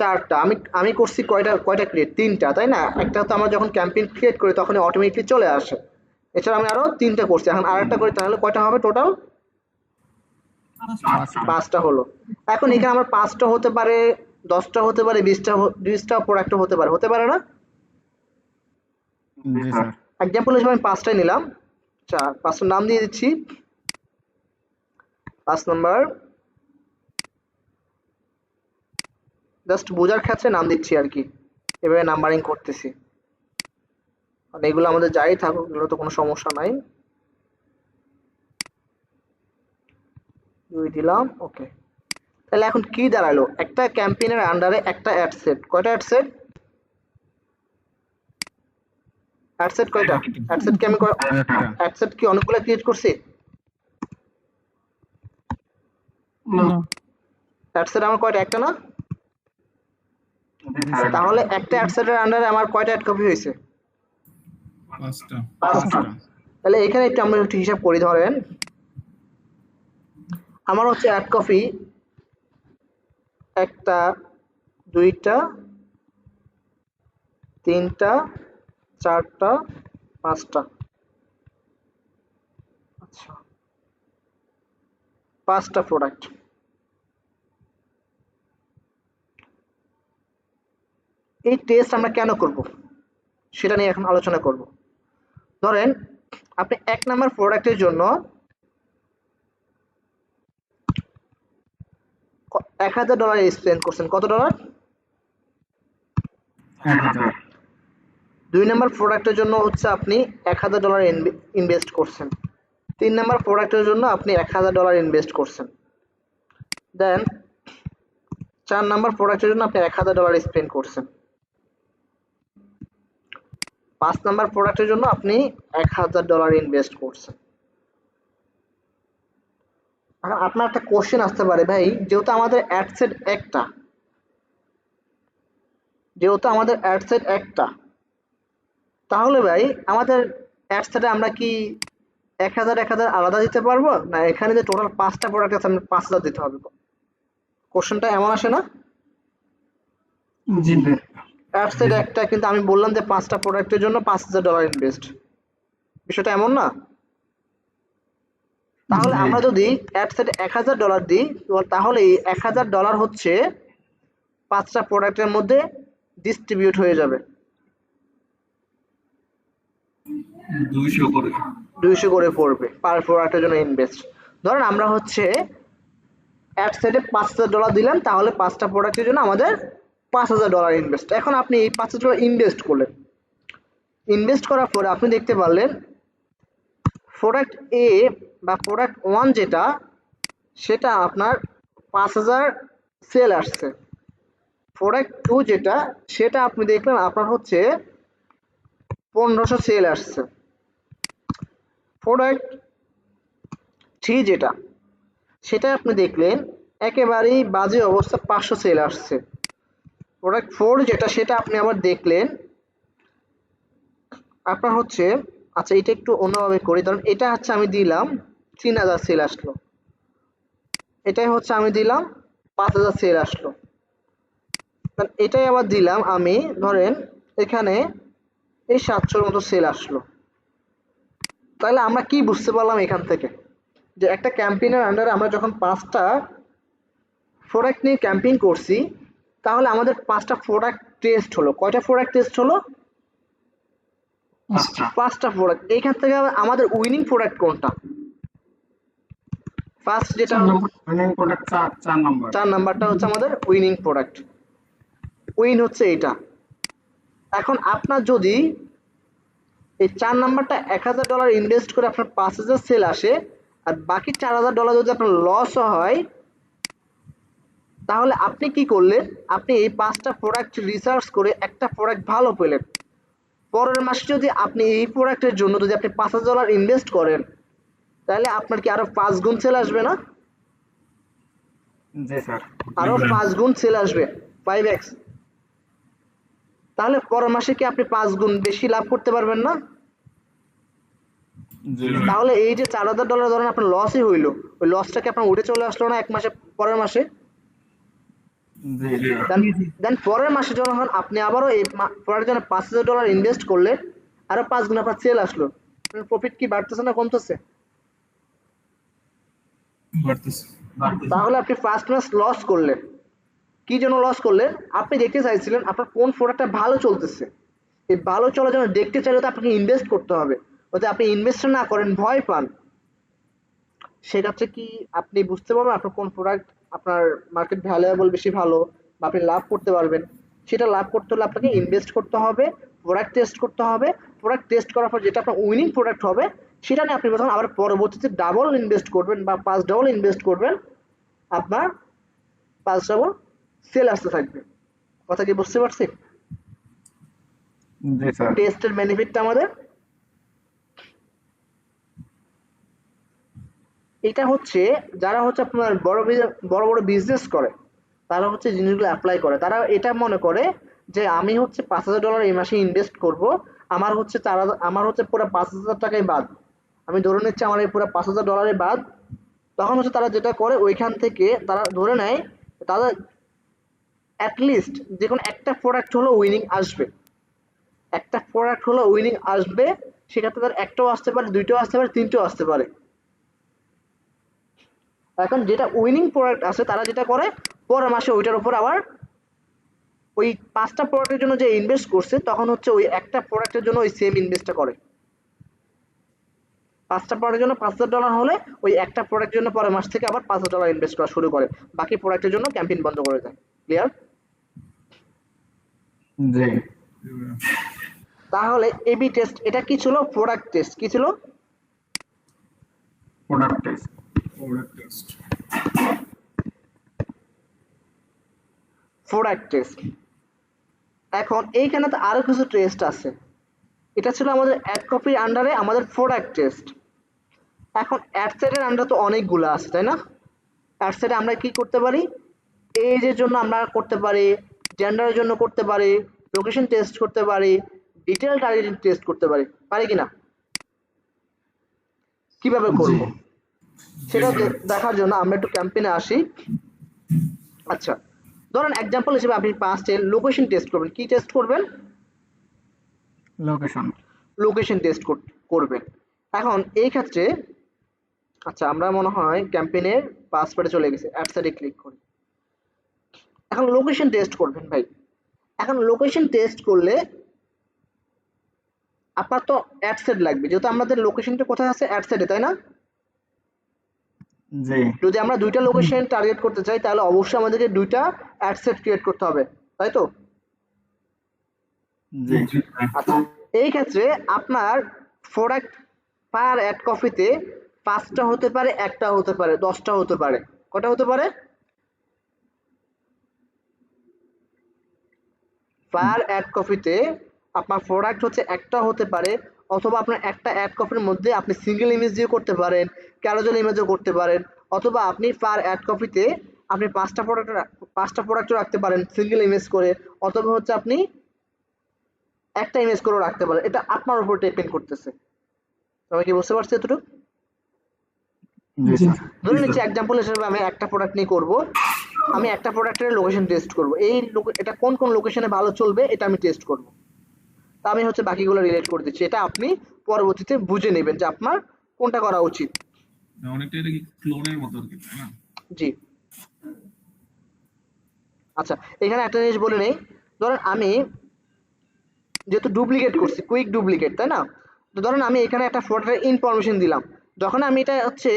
4টা। আমি করছি কয়টা ক্রিয়েট? 3টা, তাই না? একটা তো আমরা যখন ক্যাম্পেইন ক্রিয়েট করি তখন অটোমেটিকলি চলে আসে। এছাড়া আমি আরো 3টা করছি, এখন আরেকটা করি, তাহলে কয়টা হবে টোটাল? 5টা হলো। এখন এখানে আমার 5টা হতে পারে, 10টা হতে পারে, 20টা প্রোডাক্ট হতে পারে না? জি স্যার। এক্সাম্পল হিসেবে আমি 5টাই নিলাম। আচ্ছা, 5টার নাম দিয়ে দিচ্ছি। 5 নাম্বার, জাস্ট বোঝার ক্ষেত্রে নাম দিচ্ছি আর কি, এভাবে নাম্বারিং করতেছি। আর এগুলো আমাদের যাই থাকুক, এগুলো তো কোনো সমস্যা নাই। 2 দিলাম, ওকে। তাহলে এখন কি দাঁড়ালো? একটা ক্যাম্পেইনের আন্ডারে একটা অ্যাড সেট। কয়টা অ্যাড সেট? অ্যাড সেট কয়টা? অ্যাড সেট কি আমি অ্যাড সেট কি অনেকগুলো ক্রিয়েট করছি? না অ্যাড সেট আমার কয়টা? একটা না? তাহলে একটা অ্যাড সেটের আন্ডারে আমার কয়টা অ্যাড কপি হয়েছে? 5টা। তাহলে এখানে একটু আমরা একটু হিসাব করি। ধরেন আমার হচ্ছে অ্যাড কপি 1টা 2টা 3টা 4টা 5টা। আচ্ছা, 5টা প্রোডাক্ট। এই টেস্ট আমরা কেন করব সেটা নিয়ে এখন আলোচনা করব। ধরেন আপনি 1 নাম্বার প্রোডাক্টের জন্য 1000 ডলার স্পেন্ড করছেন। কত ডলার? 1000। 2 নাম্বার প্রোডাক্টের জন্য হচ্ছে আপনি 1000 ডলার ইনভেস্ট করছেন। 3 নাম্বার প্রোডাক্টের জন্য আপনি 1000 ডলার ইনভেস্ট করছেন। দেন 4 নাম্বার প্রোডাক্টের জন্য আপনি 1000 ডলার স্পেন্ড করছেন। 5 নাম্বার প্রোডাক্টের জন্য আপনি 1000 ডলার ইনভেস্ট করছেন। এখন আপনার একটা কোশ্চেন আসতে পারে, ভাই যেহেতু আমাদের অ্যাডসেট একটা, তাহলে ভাই আমাদের অ্যাডসেটে আমরা কি 1000 আলাদা দিতে পারবো, না এখানে যে টোটাল 5টা প্রোডাক্ট আছে আমরা 5000 দিতে হবে? কোশ্চেনটা এমন আসে না? জি অ্যাডসেট একটা, কিন্তু আমি বললাম যে 5টা প্রোডাক্টের জন্য 5000 ডলার ইনভেস্ট। বিষয়টা এমন না? তাহলে জি। আমরা যদি অ্যাডসেটে 1000 ডলার দিই, তাহলে এই 1000 ডলার হচ্ছে 5টা প্রোডাক্টের মধ্যে ডিস্ট্রিবিউট হয়ে যাবে। 200 করে। 200 করে পড়বে পার প্রোডাক্টের জন্য ইনভেস্ট। ধরেন আমরা হচ্ছে অ্যাডসেটে 5000 ডলার দিলাম, তাহলে 5টা প্রোডাক্টের জন্য আমাদের 5000 ডলার ইনভেস্ট। এখন আপনি এই 5000 ডলার ইনভেস্ট করলেন। ইনভেস্ট করার পরে আপনি দেখতে পারলেন প্রোডাক্ট এ বা প্রোডাক্ট 1 যেটা, সেটা আপনার 5000 সেল আসছে। প্রোডাক্ট 2 যেটা, সেটা আপনি দেখলেন আপনার হচ্ছে 1500 সেল আসছে। প্রোডাক্ট 3 যেটা, সেটা আপনি দেখলেন একেবারেই বাজে অবস্থা, 500 সেল আসছে। প্রোডাক্ট 4 যেটা, সেটা আপনি আবার দেখলেন আপনার হচ্ছে, আচ্ছা এটা একটু অন্যভাবে করি। ধরুন এটা হচ্ছে আমি দিলাম 3000 সেল আসলো, এটাই হচ্ছে আমি দিলাম 5000 সেল আসলো। এটাই আবার দিলাম আমি, ধরেন এখানে এই 700 মতো সেল আসলো। তাহলে আমরা কি বুঝতে পারলাম এখান থেকে, যে একটা ক্যাম্পেইনের আন্ডারে আমরা যখন 5টা প্রোডাক্ট নিয়ে ক্যাম্পেইন করছি, তাহলে আমাদের 5টা প্রোডাক্ট টেস্ট হলো। কয়টা প্রোডাক্ট টেস্ট হলো? 5টা প্রোডাক্ট। এইখান থেকে আমাদের উইনিং প্রোডাক্ট কোনটা? ফার্স্ট যেটা উইনিং প্রোডাক্ট 4 নাম্বার। 4 নাম্বারটা হচ্ছে আমাদের উইনিং প্রোডাক্ট। উইন হচ্ছে এটা। এখন আপনার যদি এই 4 নাম্বারটা 1000 ডলার ইনভেস্ট করে আপনার 5000 সেল আসে, আর বাকি 4000 ডলার যদি আপনার লস হয়, তাহলে আপনি কি করলেন? আপনি এই 5টা প্রোডাক্ট রিসার্চ করে একটা প্রোডাক্ট ভালো পেলেন। পরের মাসে যদি আপনি এই প্রোডাক্টের জন্য যদি আপনি 5000 ডলার ইনভেস্ট করেন, তাহলে আপনার কি আরো 5 গুণ সেল আসবে না? জি স্যার। আরো 5 গুণ সেল আসবে, 5x। তাহলে পরের মাসে কি আপনি 5 গুণ বেশি লাভ করতে পারবেন না? জি। তাহলে এই যে 4000 ডলার ধরেন আপনার লসই হইলো, ওই লসটাকে আপনার উঠে চলে আসলো না এক মাসে, পরের মাসে? জি জি। দেন পরের মাসে যখন আপনি আবারও এই পরের জন্য 5000 ডলার ইনভেস্ট করলেন, আরো 5 গুণ আপনার সেল আসলো, প্রফিট কি বাড়তেছে না কমতেছে? বাড়তেছে। তাহলে আপনি ফার্স্ট মাস লস করলেন। কি জন্য লস করলেন? আপনি দেখতে চাইছিলেন আপনার কোন প্রোডাক্টটা ভালো চলতেছে। এই ভালো চলার জন্য দেখতে চাইলে তো আপনাকে ইনভেস্ট করতে হবে। যদি আপনি ইনভেস্ট না করেন, ভয় পান, সেক্ষেত্রে কি আপনি বুঝতে পারবেন আপনার কোন প্রোডাক্ট আপনার মার্কেট ভ্যালুয়েবল বেশি ভালো, বা আপনি লাভ করতে পারবেন? সেটা লাভ করতে হলে আপনাকে ইনভেস্ট করতে হবে, প্রোডাক্ট টেস্ট করতে হবে। প্রোডাক্ট টেস্ট করার পর যেটা আপনার উইনিং প্রোডাক্ট হবে, সেটা নিয়ে আপনি প্রথম আবার পরবর্তীতে ডাবল ইনভেস্ট করবেন বা 5 ডাবল ইনভেস্ট করবেন, আপনার 5 ডাবল সেল আসতে থাকবে। কথা কি বুঝতে পারছি? জি স্যার। টেস্টের বেনিফিটটা আমাদের এটা হচ্ছে, যারা হচ্ছে আপনার বড় বড় বিজনেস করে, তারা হচ্ছে জিনিসগুলো অ্যাপ্লাই করে। তারা এটা মনে করে যে আমি হচ্ছে 5000 ডলার এই মাসে ইনভেস্ট করব, আমার হচ্ছে আমার হচ্ছে পুরো 5,000 টাকাই বাদ, আমি ধরে নিচ্ছি আমার এই পুরো $5,000 বাদ, তখন হচ্ছে তারা যেটা করে ওইখান থেকে তারা ধরে নেয় তাদের অ্যাটলিস্ট যে কোনো একটা প্রোডাক্ট হলো উইনিং আসবে, একটা প্রোডাক্ট হলো উইনিং আসবে, সেক্ষেত্রে তার একটাও আসতে পারে, দুইটাও আসতে পারে, তিনটাও আসতে পারে। এখন যেটা উইনিং প্রোডাক্ট আছে তারা যেটা করে পরের মাসে ওইটার উপর আবার ওই 5টা প্রোডাক্টের জন্য যে ইনভেস্ট করছে তখন হচ্ছে ওই একটা প্রোডাক্টের জন্য ওই সেম ইনভেস্টটা করে। 5টা প্রোডাক্টের জন্য $5,000 হলে ওই একটা প্রোডাক্টের জন্য পরের মাস থেকে আবার $5,000 ইনভেস্ট করা শুরু করে, বাকি প্রোডাক্টের জন্য ক্যাম্পেইন বন্ধ করে দেয়। ক্লিয়ার? জি তাহলে এবি টেস্ট এটা কি ছিল? Product test. কি ছিল? Product test. Product test. Product test. এখন এইখানে তো আরো কিছু টেস্ট আছে, এটা ছিল আমাদের অ্যাড কপির আন্ডারে আমাদের প্রোডাক্ট টেস্ট। এখন অ্যাড সেটের আন্ডারে তো অনেকগুলো আছে, তাই না? অ্যাড সেটে আমরা কি করতে পারি? এজের জন্য আমরা করতে পারি, জেন্ডারের জন্য করতে পারি, লোকেশন টেস্ট করতে পারি, ডিটেইল টার্গেটিং টেস্ট করতে পারি, পারি কিনা? কিভাবে করব সেটা দেখার জন্য আমরা একটু ক্যাম্পেইনে আসি। আচ্ছা, ধরেন এক্সাম্পল হিসেবে আপনি পাঁচটে লোকেশন টেস্ট করবেন। কি টেস্ট করবেন? লোকেশন। লোকেশন টেস্ট করবেন। এখন এই ক্ষেত্রে আচ্ছা আমরা মনে হয় ক্যাম্পেইনের পাসওয়ার্ডে চলে গেছে, অ্যাড সেটে ক্লিক করি। এখন লোকেশন টেস্ট করবেন ভাই। এখন লোকেশন টেস্ট করলে আপনার তো অ্যাড সেট লাগবে, যেহেতু আমাদের লোকেশনটা কোথায় আছে? অ্যাড সেটে, তাই না? জি যদি আমরা দুইটা লোকেশন টার্গেট করতে চাই তাহলে অবশ্যই আমাদেরকে দুইটা অ্যাড সেট ক্রিয়েট করতে হবে, তাই তো? জি আচ্ছা, এই ক্ষেত্রে আপনার প্রোডাক্ট পার অ্যাড কপিতে 5টা হতে পারে, একটা হতে পারে, 10টা হতে পারে। কটা হতে পারে? পার অ্যাড কপিতে আপনার প্রোডাক্ট হচ্ছে একটা হতে পারে, অথবা আপনার একটা অ্যাড কপির মধ্যে আপনি সিঙ্গেল ইমেজ দিয়ে করতে পারেন, ক্যারোজেল ইমেজও করতে পারেন, অথবা আপনি পার অ্যাড কপিতে আপনি 5টা প্রোডাক্টও রাখতে পারেন সিঙ্গেল ইমেজ করে, অথবা হচ্ছে আপনি একটা ইমেজ করেও রাখতে পারেন। এটা আপনার উপর ডিপেন্ড করতেছে। সবাই কি বুঝতে পারছে এতটুকু? জি জি স্যার। ধরে নিচ্ছি এক্সাম্পল হিসেবে আমি একটা প্রোডাক্ট নিয়ে করব, আমি একটা প্রোডাক্টের লোকেশন টেস্ট করব, এটা কোন কোন লোকেশনে ভালো চলবে এটা আমি টেস্ট করব। তা আমি হচ্ছে বাকিগুলো রিলেট করে দিচ্ছি, এটা আপনি পরবর্তীতে বুঝে নেবেন যে আপনার কোনটা করা উচিত। অনেকটা এটা কি ক্লোনের মতো আর কি, তাই না? জি। আচ্ছা, এখানে একটা জিনিস বলে নেই, ধরেন আমি যেহেতু ডুপ্লিকেট করছি, কুইক ডুপ্লিকেট, তাই না? তো ধরেন আমি এখানে একটা প্রোডাক্টের ইনফরমেশন দিলাম, যখন আমি এটা হচ্ছে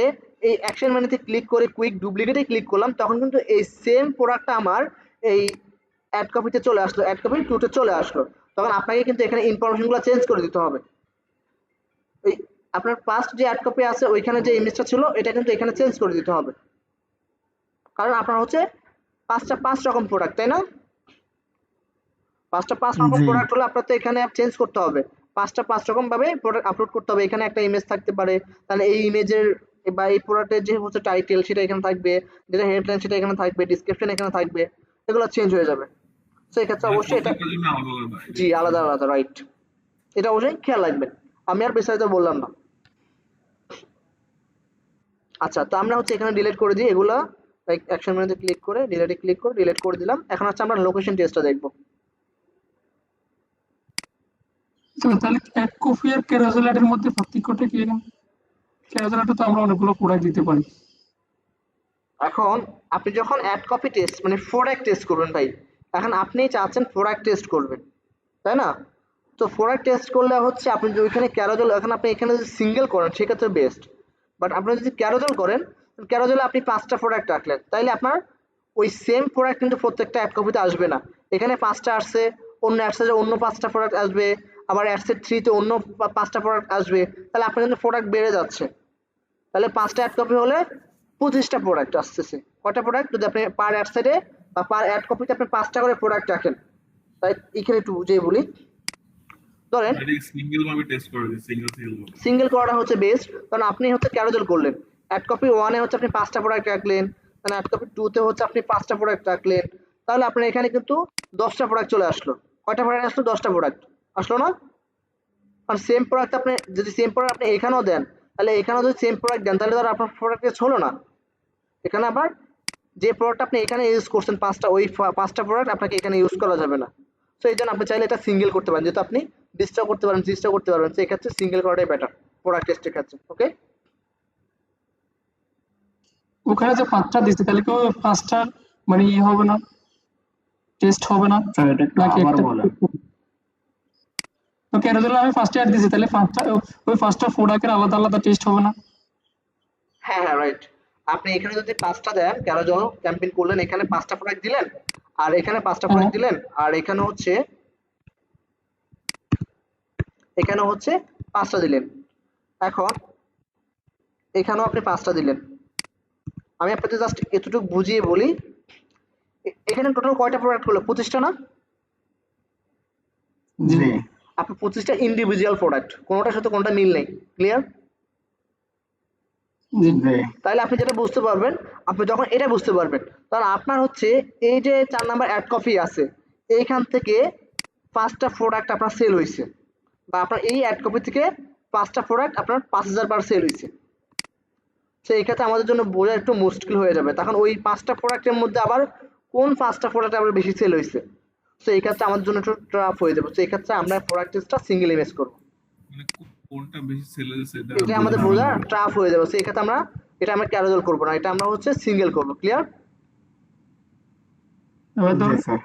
এই অ্যাকশন মেনুতে ক্লিক করে কুইক ডুপ্লিকেটে ক্লিক করলাম, তখন কিন্তু এই সেম প্রোডাক্টটা আমার এই অ্যাড কপিতে চলে আসলো, অ্যাড কপি 2তে চলে আসলো। তখন আপনাকে কিন্তু এখানে ইনফরমেশনগুলো চেঞ্জ করে দিতে হবে। এই আপনার পাস্ট যে অ্যাড কপি আছে ওইখানে যে ইমেজটা ছিল এটা কিন্তু এখানে চেঞ্জ করে দিতে হবে, কারণ আপনার হচ্ছে 5 রকম প্রোডাক্ট, তাই না? 5 রকম জি প্রোডাক্ট হলে আপনার তো এখানে চেঞ্জ করতে হবে, 5 রকম ভাবে প্রোডাক্ট আপলোড করতে হবে। এখানে একটা ইমেজ থাকতে পারে, তাহলে এই ইমেজের বা এই প্রোডাক্টের যে হচ্ছে টাইটেল সেটা এখানে থাকবে, যেটা হেডলাইন সেটা এখানে থাকবে, ডিসক্রিপশন এখানে থাকবে, এগুলো চেঞ্জ হয়ে যাবে। তো এক্ষেত্রে অবশ্যই এটা প্রত্যেকটার জন্য আলাদা আলাদা। জি আলাদা আলাদা, রাইট, এটা অবশ্যই খেয়াল রাখবেন। আমি আর বিস্তারিত বললাম না। আচ্ছা, তো আমরা হচ্ছে এখানে ডিলিট করে দিই এগুলা, লাইক অ্যাকশন মেনুতে ক্লিক করে ডিলিটে ক্লিক করে ডিলিট করে দিলাম। এখন হচ্ছে আমরা লোকেশন টেস্টটা দেখব। তো তাহলে এক কপি আর ক্যারোজেলের মধ্যে পার্থক্যটা কি? ক্যারোজেলটা তো আমরা অনেকগুলো প্রোডাক্ট দিতে পারি। এখন আপনি যখন অ্যাড কপি টেস্ট মানে প্রোডাক্ট টেস্ট করবেন ভাই, এখন আপনি চাচ্ছেন প্রোডাক্ট টেস্ট করবেন, তাই না? তো প্রোডাক্ট টেস্ট করলে হচ্ছে আপনি যদি ওইখানে ক্যারোজেল, এখন আপনি এখানে যদি সিঙ্গেল করেন সেক্ষেত্রে বেস্ট, বাট আপনি যদি ক্যারোজেল করেন, ক্যারোজেলে আপনি 5টা প্রোডাক্ট রাখলেন, তাইলে আপনার ওই সেম প্রোডাক্ট কিন্তু প্রত্যেকটা অ্যাড কপিতে আসবে না। এখানে 5টা আসছে, অন্য অ্যাডসেটে অন্য 5টা প্রোডাক্ট আসবে, আবার অ্যাডসেট 3তে অন্য 5টা প্রোডাক্ট আসবে, তাহলে আপনার কিন্তু প্রোডাক্ট বেড়ে যাচ্ছে। তাহলে 5টা অ্যাড কপি হলে 25টা প্রোডাক্ট আসতেছে। কয়টা প্রোডাক্ট? যদি আপনি পার অ্যাডসেটে বা পার অ্যাড কপিতে আপনি 5টা করে প্রোডাক্ট রাখেন, তাই এখানে একটু বুঝিয়ে বলি। ধরেন এটা সিঙ্গেল ভাবে টেস্ট করে দিই, সিঙ্গেল ভাবে। সিঙ্গেল করাটা হচ্ছে বেস্ট, কারণ আপনি হচ্ছে ক্যারোজেল করলেন, অ্যাড কপি 1 এ হচ্ছে আপনি 5টা প্রোডাক্ট রাখলেন, তাহলে অ্যাড কপি 2 তে হচ্ছে আপনি 5টা প্রোডাক্ট রাখলেন, তাহলে আপনার এখানে কিন্তু 10টা প্রোডাক্ট চলে আসলো। কয়টা প্রোডাক্ট আসলো? 10টা প্রোডাক্ট আসলো না? আর সেম প্রোডাক্ট আপনি যদি সেম প্রোডাক্ট আপনি এখানেও দেন, তাহলে এখানেও যদি সেম প্রোডাক্ট দেন তাহলে ধর আপনার প্রোডাক্ট টেস্ট হলো না। এখানে আবার যে প্রোডাক্ট আপনি এখানে ইউজ করছেন 5টা, ওই 5টা প্রোডাক্ট আপনাকে এখানে ইউজ করা যাবে না। সো এই জন্য আপনি চাইলে এটা সিঙ্গেল করতে পারেন, যেহেতু আপনি 20টা করতে পারেন, 30টা করতে পারবেন, তো এক্ষেত্রে সিঙ্গেল করাটাই বেটার প্রোডাক্ট টেস্টের ক্ষেত্রে। ওকে, ওখানে যে 5টা দিচ্ছে তাহলে কি ওই 5টা মানে ই হবে না, টেস্ট হবে না স্যার এটা একটু নাকি আবার একটা? বলেন। তো কেন ধরো আমি 5টা অ্যাড দিছি তাহলে 5টা ওই 5টা প্রোডাক্টের আলাদা আলাদা টেস্ট হবে না? হ্যাঁ হ্যাঁ রাইট। আপনি এখানে যদি 5টা দেন, কেন যেন ক্যাম্পেইন করলেন, এখানে 5টা প্রোডাক্ট দিলেন, আর এখানে 5টা হ্যাঁ, প্রোডাক্ট দিলেন, আর এখানে হচ্ছে 5টা দিলেন। এখন এখানেও আপনি 5টা দিলেন। আমি আপনাকে জাস্ট এতটুকু বুঝিয়ে বলি, এখানে টোটাল কয়টা প্রোডাক্ট হলো? 25টা না? জি জি আপনি 25টা ইন্ডিভিজুয়াল প্রোডাক্ট, কোনোটার সাথে কোনোটা মিল নেই। ক্লিয়ার? জি জি তাহলে আপনি যেটা বুঝতে পারবেন, আপনি যখন এটা বুঝতে পারবেন, তাহলে আপনার হচ্ছে এই যে 4 নাম্বার অ্যাড কপি আছে, এইখান থেকে 5টা প্রোডাক্ট আপনার সেল হয়েছে, বা আপনার এই অ্যাড কপি থেকে 5টা প্রোডাক্ট আপনার 5000 বার সেল হয়েছে। তো এই ক্ষেত্রে আমাদের জন্য বোঝা একটু মুশকিল হয়ে যাবে, তখন ওই 5টা প্রোডাক্টের মধ্যে আবার কোন 5টা প্রোডাক্ট আবার বেশি সেল হয়েছে। তো এই ক্ষেত্রে আমাদের জন্য একটু টাফ হয়ে যাবে। তো এই ক্ষেত্রে আমরা প্রোডাক্ট টেস্টটা সিঙ্গেল ইমেজ করবো, মানে কোনটা বেশি সেল হয়েছে এটা এটা আমাদের বোঝানোর বোঝা জন্য। টাফ হয়ে যাবে। তো এই ক্ষেত্রে আমরা ক্যারোজেল করবো না, এটা আমরা হচ্ছে সিঙ্গেল করবো। ক্লিয়ার? এবার জি ধরুন স্যার।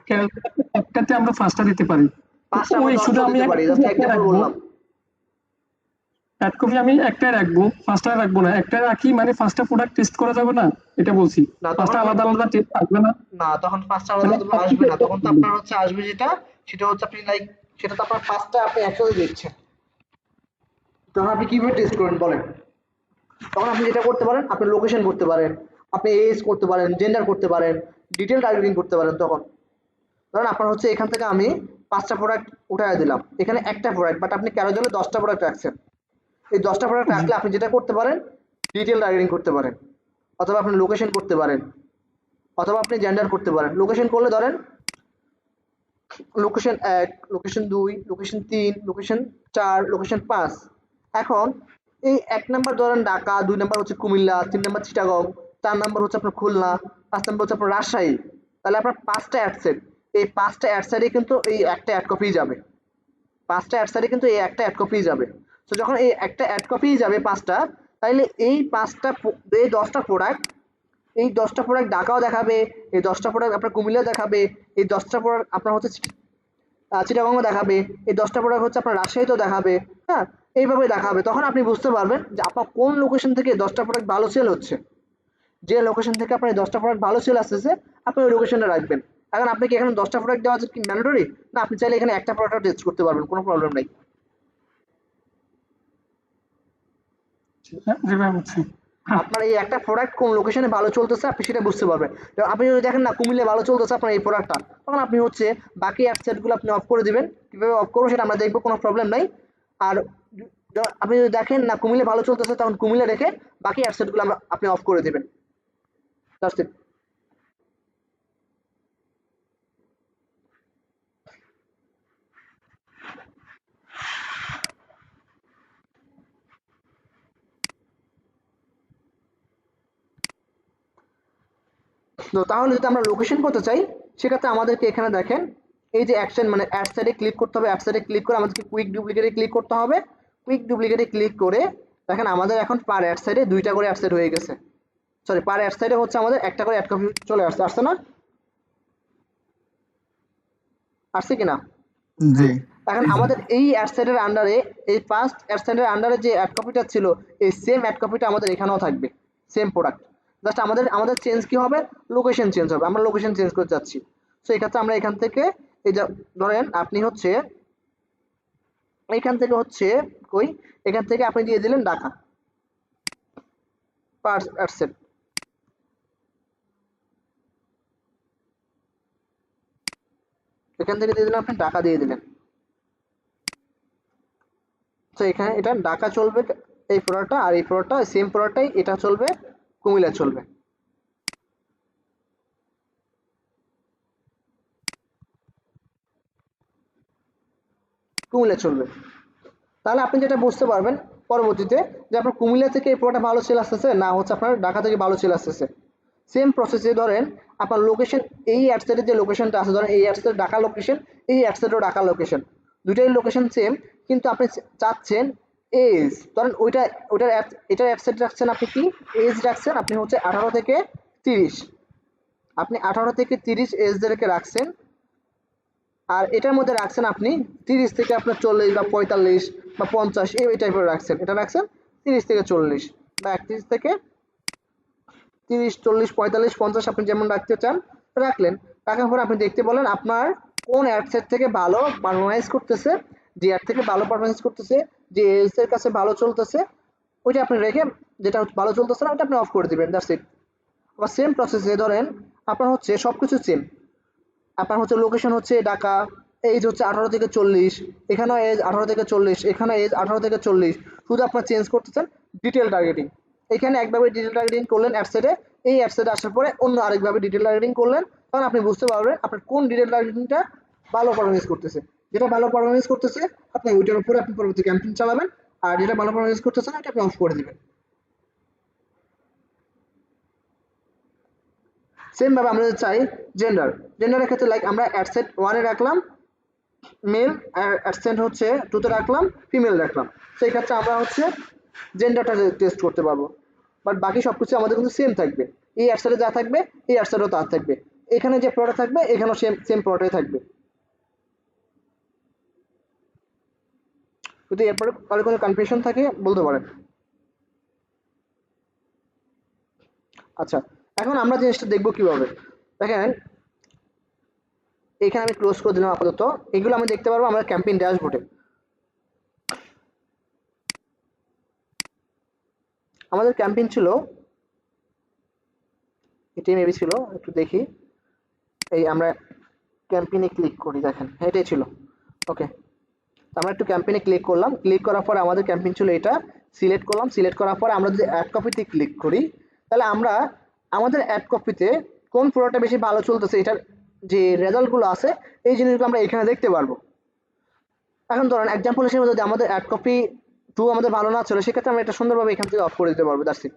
একটাতে আমরা 5টা দিতে পারি, তো 5টা আমরা ওই শুধু 10টাও আমি দিতে এক পারি, কপি জাস্ট একটাই এক্সাম্পল রাখবো, বললাম। এক কপি আমি একটাই রাখবো, 5টা রাখবো না, একটা রাখি মানে 5টা প্রোডাক্ট টেস্ট করা যাবে না, এটা বলছি। না তখন 5টা আপনি আলাদা আলাদা টেস্ট থাকবে না, না তখন 5টা আলাদা মানে আলাদা এক আসবে থেকে না, একটা তখন তো আপনার হচ্ছে আসবে যেটা, সেটা হচ্ছে আপনি লাইক, সেটা তো আপনার 5টা আপনি একসাথে দিচ্ছেন, তখন আপনি কিভাবে টেস্ট করবেন বলেন? তখন আপনি যেটা করতে পারেন, আপনি লোকেশন করতে পারেন, আপনি এজ করতে পারেন, জেন্ডার করতে পারেন, ডিটেল টার্গেটিং করতে পারেন। তখন ধরেন আপনার হচ্ছে এখান থেকে আমি 5টা প্রোডাক্ট উঠায় দিলাম, এখানে একটা প্রোডাক্ট, বাট আপনি ক্যারোজেলে 10টা প্রোডাক্ট রাখছেন। এই 10টা প্রোডাক্ট জি রাখলে আপনি যেটা করতে পারেন, ডিটেল টার্গেটিং করতে পারেন, অথবা আপনি লোকেশন করতে পারেন, অথবা আপনি জেন্ডার করতে পারেন। লোকেশন করলে ধরেন location 1, location 2, location 3, location 4, location 5। এখন এই 1 নাম্বার ধরেন ঢাকা, 2 নাম্বার হচ্ছে কুমিল্লা, 3 নাম্বার চিটাগং, 4 নাম্বার হচ্ছে আপনার খুলনা, 5 নাম্বার হচ্ছে আপনার রাজশাহী। তাহলে আপনার 5টা অ্যাড সেট, এই 5টা অ্যাড সেটে কিন্তু এই একটা অ্যাড কপি যাবে, 5টা অ্যাড সেটে কিন্তু এই একটা অ্যাড কপি যাবে। তো যখন এই একটা অ্যাড কপি যাবে 5টা, তাইলে এই 5টা এই 10টা প্রোডাক্ট, এই 10টা প্রোডাক্ট ঢাকাও দেখাবে, এই 10টা প্রোডাক্ট আপনার কুমিল্লা দেখাবে, এই 10টা প্রোডাক্ট আপনার হচ্ছে চিটাগংও দেখাবে, এই 10টা প্রোডাক্ট হচ্ছে আপনার রাজশাহীতেও দেখাবে। হ্যাঁ, এইভাবে দেখাবে। তখন আপনি বুঝতে পারবেন যে আপনার কোন লোকেশন থেকে 10টা প্রোডাক্ট ভালো সেল হচ্ছে। যে লোকেশন থেকে আপনার 10টা প্রোডাক্ট ভালো সেল আসতেছে, আপনি ওই লোকেশনটা রাখবেন। এখন আপনি কি এখানে 10টা প্রোডাক্ট দেওয়া কি ম্যান্ডেটরি? না, আপনি চাইলে এখানে একটা প্রোডাক্ট টেস্ট করতে পারবেন, কোনো প্রবলেম নাই। হ্যাঁ, যেভাবে বুঝছি। আপনার এই একটা প্রোডাক্ট কোন লোকেশনে ভালো চলতেছে আপনি সেটা বুঝতে পারবেন। যেমন আপনি যদি দেখেন না কুমিল্লায় ভালো চলতেছে আপনার এই প্রোডাক্টটা, তখন আপনি হচ্ছে বাকি অ্যাডসেটগুলো আপনি অফ করে দিবেন। কিভাবে অফ করবো সেটা আমরা দেখবো, কোনো প্রবলেম নাই। আর আপনি যদি দেখেন না কুমিল্লায় ভালো চলতেছে, তখন কুমিল্লা রেখে বাকি অ্যাডসেটগুলো আপনি অফ করে দিবেন। Just it. তো তাহলে যদি আমরা লোকেশন করতে চাই, সেক্ষেত্রে আমাদেরকে এখানে দেখেন এই যে অ্যাকশন, মানে অ্যাড সাইডে ক্লিক করতে হবে। অ্যাড সাইডে ক্লিক করে আমাদেরকে কুইক ডুপ্লিকেটে ক্লিক করতে হবে। কুইক ডুপ্লিকেটে ক্লিক করে দেখেন আমাদের এখন পার অ্যাড সাইডে 2টা করে অ্যাড সাইড হয়ে গেছে। সরি, পার অ্যাড সাইডে হচ্ছে আমাদের একটা করে অ্যাড কপি চলে আসছে, আসছে না? আসছে কিনা? জি এখন আমাদের এই অ্যাড সাইডের আন্ডারে, এই ফার্স্ট অ্যাড সাইডের আন্ডারে যে অ্যাড কপিটা ছিল, এই সেম অ্যাড কপিটা আমাদের এখানেও থাকবে, সেম প্রোডাক্ট। জাস্ট আমাদের চেঞ্জ কি হবে? লোকেশন চেঞ্জ হবে। আমরা লোকেশন চেঞ্জ করতে যাচ্ছি। সো এক্ষেত্রে আমরা এখান থেকে এই যে ধরেন আপনি হচ্ছে এইখান থেকে হচ্ছে কই, এখান থেকে আপনি দিয়ে দিলেন ঢাকা পার অ্যাড সেট। এখান থেকে দিয়ে দিলেন, আপনি ঢাকা দিয়ে দিলেন। তো এখানে এটা ঢাকা চলবে এই প্রোডাক্টটা, আর এই প্রোডাক্টটা সেম প্রোডাক্টটাই এটা চলবে কুমিল্লা চলবে। কুমিল্লা চলবে। তাহলে আপনি যেটা বুঝতে পারবেন পরবর্তীতে যে আপনার কুমিল্লা থেকে এই প্রোডাক্টটা ভালো সেল আসতেছে না হচ্ছে আপনার ঢাকা থেকে ভালো সেল আসতেছে। সেম প্রসেসে ধরেন আপনার লোকেশন, এই অ্যাডসেটের যে লোকেশনটা আছে, ধরেন এই অ্যাডসেটের ঢাকা লোকেশন, এই অ্যাডসেটেরও ঢাকা লোকেশন, দুইটাই লোকেশন সেম, কিন্তু আপনি চাচ্ছেন এজ, ধরেন ওইটার এটার অ্যাডসেট রাখছেন আপনি কি এজ রাখছেন আপনি হচ্ছে 18 থেকে 30, আপনি 18 থেকে 30 এজ রেখে রাখছেন, আর এটার মধ্যে রাখছেন আপনি 30 থেকে আপনার 40 বা 45 বা 50 এই টাইপের রাখছেন, এটা রাখছেন 30 থেকে 40 বা 31 থেকে 30 40 45 50 আপনি যেমন রাখতে চান রাখলেন। রাখার পর আপনি দেখতে বলেন আপনার কোন অ্যাডসেট থেকে ভালো পারফরমেন্স করতেছে, যে অ্যাড থেকে ভালো পারফরমেন্স করতেছে, যে এজ এর কাছে ভালো চলতেছে, ওইটা আপনি রেখে যেটা ভালো চলতেছে না ওটা আপনি অফ করে দিবেন, দ্যাটস ইট। আবার সেম প্রসেসে ধরেন আপনার হচ্ছে সবকিছু সেম, আপনার হচ্ছে লোকেশন হচ্ছে ঢাকা, এজ হচ্ছে 18 থেকে 40, এখানেও এজ 18 থেকে 40, এখানে এজ 18 থেকে 40, শুধু আপনার চেঞ্জ করতেছেন ডিটেল টার্গেটিং। এখানে একভাবে ডিটেল টার্গেটিং করলেন অ্যাডসেটে, এই অ্যাডসেটে আসার পরে অন্য আরেকভাবে ডিটেল টার্গেটিং করলেন, তখন আপনি বুঝতে পারবেন আপনার কোন ডিটেল টার্গেটিংটা ভালো পারফরমেন্স করতেছে। যেটা ভালো পারফরমেন্স করতেছে আপনি ওইটার উপরে আপনি পরবর্তী ক্যাম্পেইন চালাবেন, আর যেটা ভালো পারফরমেন্স করতেছে না এটা আপনি অফ করে দিবেন। সেম ভাবে আমরা যদি চাই জেন্ডারের ক্ষেত্রে লাইক আমরা অ্যাডসেট 1 এ রাখলাম মেল, আর অ্যাডসেট হচ্ছে 2 তে রাখলাম ফিমেল রাখলাম, সেই ক্ষেত্রে আমরা হচ্ছে জেন্ডারটা টেস্ট করতে পারবো, বাট বাকি সবকিছু আমাদের কিন্তু সেম থাকবে, এই অ্যাডসেটে যা থাকবে এই অ্যাডসেটও তা থাকবে, এখানে যে প্রোডাক্ট থাকবে এখানেও সেম সেম প্রোডাক্টই থাকবে। যদি এরপরে কারো কোনো কনফিউশন থাকে বলতে পারেন। আচ্ছা, এখন আমরা জিনিসটা দেখবো কিভাবে। দেখেন এখানে আমি ক্লোজ করে দিলাম আপাতত, এগুলো আমি দেখতে পারবো আমাদের ক্যাম্পেইন ড্যাশবোর্ডে। আমাদের ক্যাম্পেইন ছিল এটাই মেবি ছিল, একটু দেখি, এই আমরা ক্যাম্পেইনে ক্লিক করি, দেখেন এটাই ছিল। ওকে, আমরা একটু ক্যাম্পেইনে ক্লিক করলাম, ক্লিক করার পর আমাদের ক্যাম্পেইন ছিল এটা, সিলেক্ট করলাম, সিলেক্ট করার পর আমরা যদি অ্যাড কপিতে ক্লিক করি তাহলে আমরা আমাদের অ্যাড কপিতে কোন প্রোডাক্টটা বেশি ভালো চলতেছে এটার যে রেজাল্টগুলো আছে এই জিনিসগুলো আমরা এখানে দেখতে পারবো। এখন ধরেন এক্সাম্পল হিসেবে যদি আমাদের অ্যাড কপি 2 আমাদের ভালো না চলে সেক্ষেত্রে আমরা এটা সুন্দরভাবে এখান থেকে অফ করে দিতে পারবো, দ্যাটস ইট।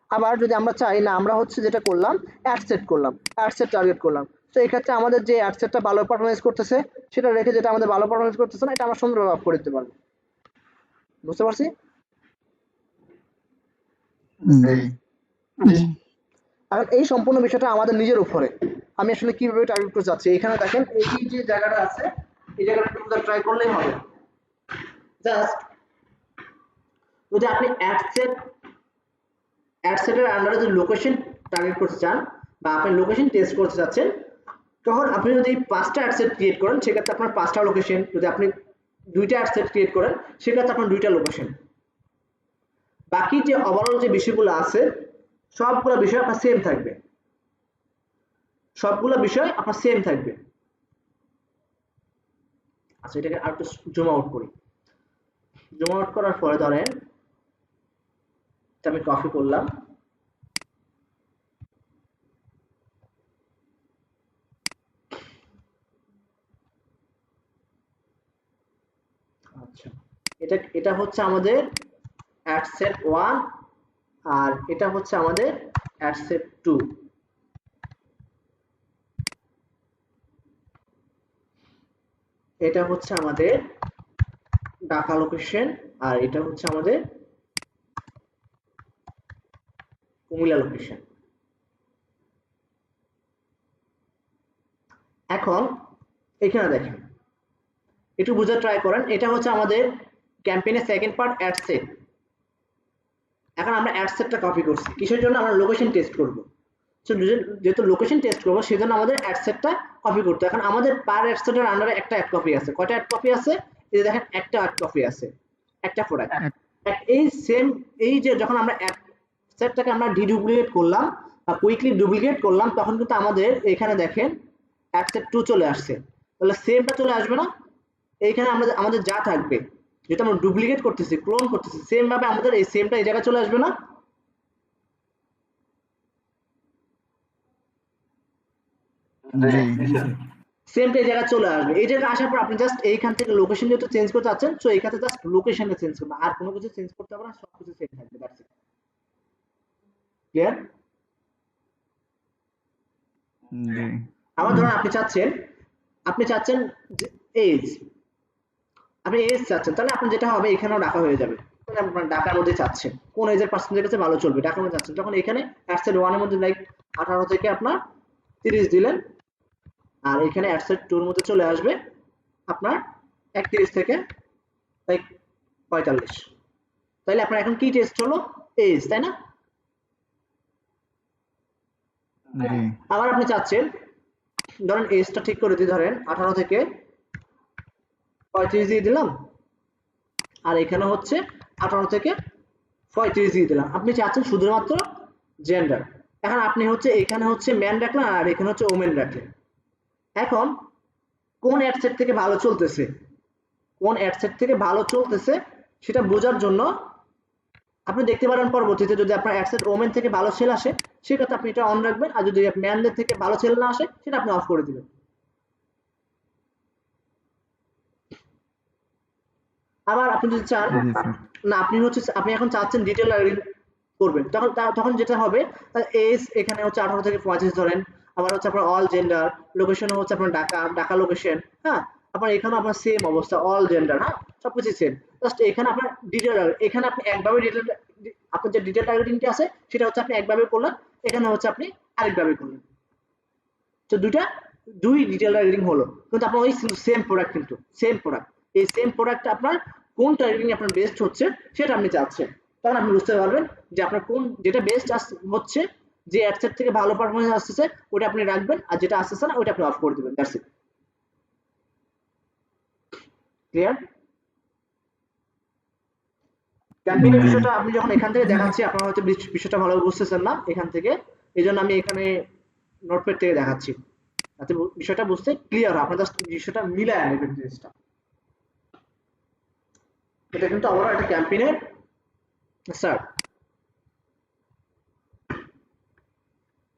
আবার যদি আমরা চাই না আমরা হচ্ছে যেটা করলাম অ্যাড সেট করলাম, অ্যাড সেট টার্গেট করলাম, তো এই ক্ষেত্রে আমাদের যে অ্যাড সেটটা ভালো পারফরমেন্স করতেছে সেটা রেখে যেটা আমাদের ভালো পারফরমেন্স করতেছে না এটা আমরা সুন্দরভাবে অফ করে দিতে পারবো। বুঝতে পারছি? আর এই সম্পূর্ণ বিষয়টা আমাদের নিজের উপরে, আমি আসলে কিভাবে টার্গেট করতে যাচ্ছি। এখানে দেখেন এই যে জায়গাটা আছে এই জায়গাটা একটু ট্রাই করলেই হবে। জাস্ট যদি আপনি অ্যাডসেটের আন্ডারে যদি লোকেশন টার্গেট করতে চান বা আপনি লোকেশন টেস্ট করতে চাচ্ছেন, তখন আপনি যদি 5টা অ্যাডসেট ক্রিয়েট করেন সেক্ষেত্রে আপনার 5টা লোকেশন, যদি আপনি 2টা অ্যাডসেট ক্রিয়েট করেন সেক্ষেত্রে আপনার 2টা লোকেশন। বাকি যে ওভারঅল যে বিষয়গুলো আছে সবগুলো বিষয় আপনার সেম থাকবে, সবগুলো বিষয় আপনার সেম থাকবে। আচ্ছা, এটাকে আর একটু জুম আউট করি। জুম আউট করার পরে ধরেন আমি কপি করলাম, আচ্ছা এটা হচ্ছে আমাদের অ্যাডসেট 1 আর এটা হচ্ছে আমাদের অ্যাডসেট 2। এটা হচ্ছে আমাদের ঢাকা লোকেশন আর এটা হচ্ছে আমাদের কুমিল্লা লোকেশন। এখন এখানে দেখেন একটু বুঝে ট্রাই করেন, এটা হচ্ছে আমাদের ক্যাম্পেইনের সেকেন্ড পার্ট অ্যাড সেট। এখন আমরা অ্যাড সেটটা কপি করছি কিসের জন্য, আমরা লোকেশন টেস্ট করব। সো যেহেতু লোকেশন টেস্ট করব সেজন্য আমাদের অ্যাড সেটটা কপি করতে। এখন আমাদের পার অ্যাড সেটের আন্ডারে একটা অ্যাড কপি আছে, কয়টা অ্যাড কপি আছে? এই যে দেখেন একটা অ্যাড কপি আছে, একটা প্রোডাক্ট। এই সেম এই যে যখন আমরা অ্যাড সেটটাকে আমরা ডিডুপ্লিকেট করলাম বা কুইকলি ডুপ্লিকেট করলাম তখন কিন্তু আমাদের এখানে দেখেন অ্যাড সেট 2 চলে আসছে, তাহলে সেমটা চলে আসবে না? এইখানে আমাদের যা থাকবে যেটা আমরা ডুপ্লিকেট করতেছি ক্লোন করতেছি সেম ভাবে আমাদের এই সেমটা এই জায়গায় চলে আসবে না? সেমটা এই জায়গায় চলে আসবে। এই জায়গায় আসার পর আপনি জাস্ট এইখান থেকে লোকেশন যেহেতু চেঞ্জ করতে চাচ্ছেন, সো এইখানে জাস্ট লোকেশনটা চেঞ্জ করবেন, আর কোনো কিছু চেঞ্জ করতে হবে না, সবকিছু সেম থাকবে। That's it. ক্লিয়ার? জি আবার ধরুন আপনি চাচ্ছেন যে এজ, আপনি এজ চাচ্ছেন, তাহলে আপনার যেটা হবে এখানেও ডাকা হয়ে যাবে। তাহলে আপনার ডাকার মধ্যে চাচ্ছেন কোন এজের পার্সেন্টের কাছে ভালো চলবে, ডাকার মধ্যে চাচ্ছেন, তখন এখানে অ্যাডসেট 1 এর মধ্যে লাইক 18 থেকে আপনার 30 দিলেন, আর এখানে অ্যাডসেট 2 এর মধ্যে চলে আসবে আপনার 31 থেকে লাইক 45। তাহলে আপনার এখন কি টেস্ট হলো? এজ, তাই না? জি আবার আপনি চাচ্ছেন ধরেন এজটা ঠিক করে দিই, ধরেন 18 থেকে 35 দিয়ে দিলাম, আর এখানে হচ্ছে 18 থেকে 35 দিয়ে দিলাম। আপনি চাচ্ছেন শুধুমাত্র জেন্ডার। এখন আপনি হচ্ছে এখানে হচ্ছে ম্যান রাখলেন আর এখানে হচ্ছে ওমেন রাখলেন। এখন কোন অ্যাডসেট থেকে ভালো চলতেছে, সেটা বোঝার জন্য আপনি দেখতে পারেন পরবর্তীতে যদি আপনার অ্যাডসেট ওমেন থেকে ভালো সেল আসে সেক্ষেত্রে আপনি এটা অন রাখবেন, আর যদি ম্যানদের থেকে ভালো সেল না আসে সেটা আপনি অফ করে দিবেন। আবার আপনি যদি চান জি স্যার না, আপনি এখন চাচ্ছেন ডিটেল করবেন, তখন যেটা হবে এজ এখানে হচ্ছে 18 থেকে 35 ধরেন, আবার হচ্ছে আপনার অল জেন্ডার, লোকেশন হচ্ছে আপনার ঢাকা লোকেশন, হ্যাঁ, আপনার এখানে আপনার সেম অবস্থা অল জেন্ডার, হ্যাঁ, সবকিছু সেম, জাস্ট এখানে আপনার ডিটেল, এখানে আপনি একভাবে ডিটেল, আপনার যে ডিটেল টার্গেটিংটি আছে সেটা হচ্ছে আপনি একভাবে করলেন, এখানে হচ্ছে আপনি আরেকভাবে করলেন, তো দুই ডিটেল টার্গেটিং হলো, কিন্তু আপনার ওই সেম প্রোডাক্ট, কিন্তু সেম প্রোডাক্ট, এই সেম প্রোডাক্ট আপনার কোন টার্গেটিং আপনার বেস্ট হচ্ছে সেটা আপনি চাচ্ছেন, তখন আপনি বুঝতে পারবেন যে আপনার কোন যেটা বেস্ট হচ্ছে, যে অ্যাডসেট থেকে ভালো পারফরম্যান্স আসছে ওটা আপনি রাখবেন, আর যেটা আসছে না ওটা আপনি অফ করে দিবেন। That's it. ক্লিয়ার? ক্যাম্পেইনের বিষয়টা আপনি যখন এখান থেকে দেখাচ্ছি আপনারা হয়তো বিষয়টা ভালোভাবে বুঝতেছেন না এখান থেকে, এইজন্য আমি এখানে নোটপ্যাড থেকে দেখাচ্ছি যাতে বিষয়টা বুঝতে ক্লিয়ার হয়, আপনার জাস্ট বিষয়টা মিলায় নেবেন জিনিসটা। এটা কিন্তু আবার একটা ক্যাম্পেইনের স্যার।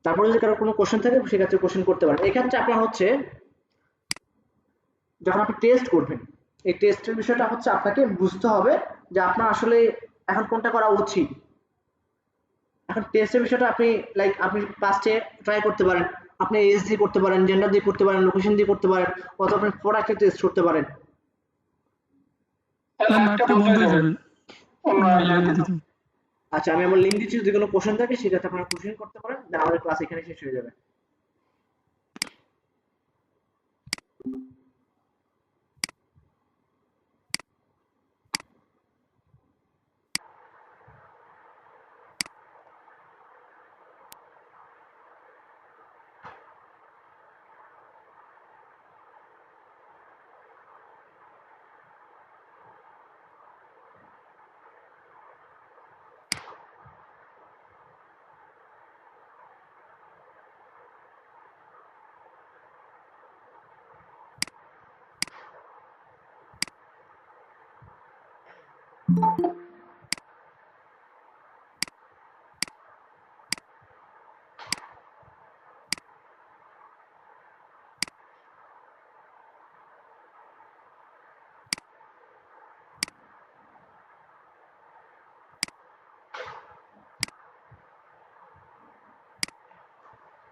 তারপরে যদি কারো কোনো কোশ্চেন থাকে সেক্ষেত্রে কোশ্চেন করতে পারেন। এক্ষেত্রে আপনার হচ্ছে যখন আপনি টেস্ট করবেন, এই টেস্টের বিষয়টা হচ্ছে আপনাকে বুঝতে হবে যে আপনার আসলে এখন কোনটা করা উচিত। এখন টেস্টের বিষয়টা আপনি লাইক আপনি ফার্স্টে ট্রাই করতে পারেন, আপনি এজ দিয়ে করতে পারেন, জেন্ডার দিয়ে করতে পারেন, লোকেশন দিয়ে করতে পারেন, অথবা আপনি প্রোডাক্টের টেস্ট করতে পারেন। একটা বলতে যাবেন আচ্ছা, আমি আমার লিঙ্ক দিচ্ছি, যদি কোনো কোশ্চেন থাকে সেটাতে আপনারা কোশ্চেন করতে পারেন, দেন আমাদের ক্লাস এখানে শেষ হয়ে যাবে।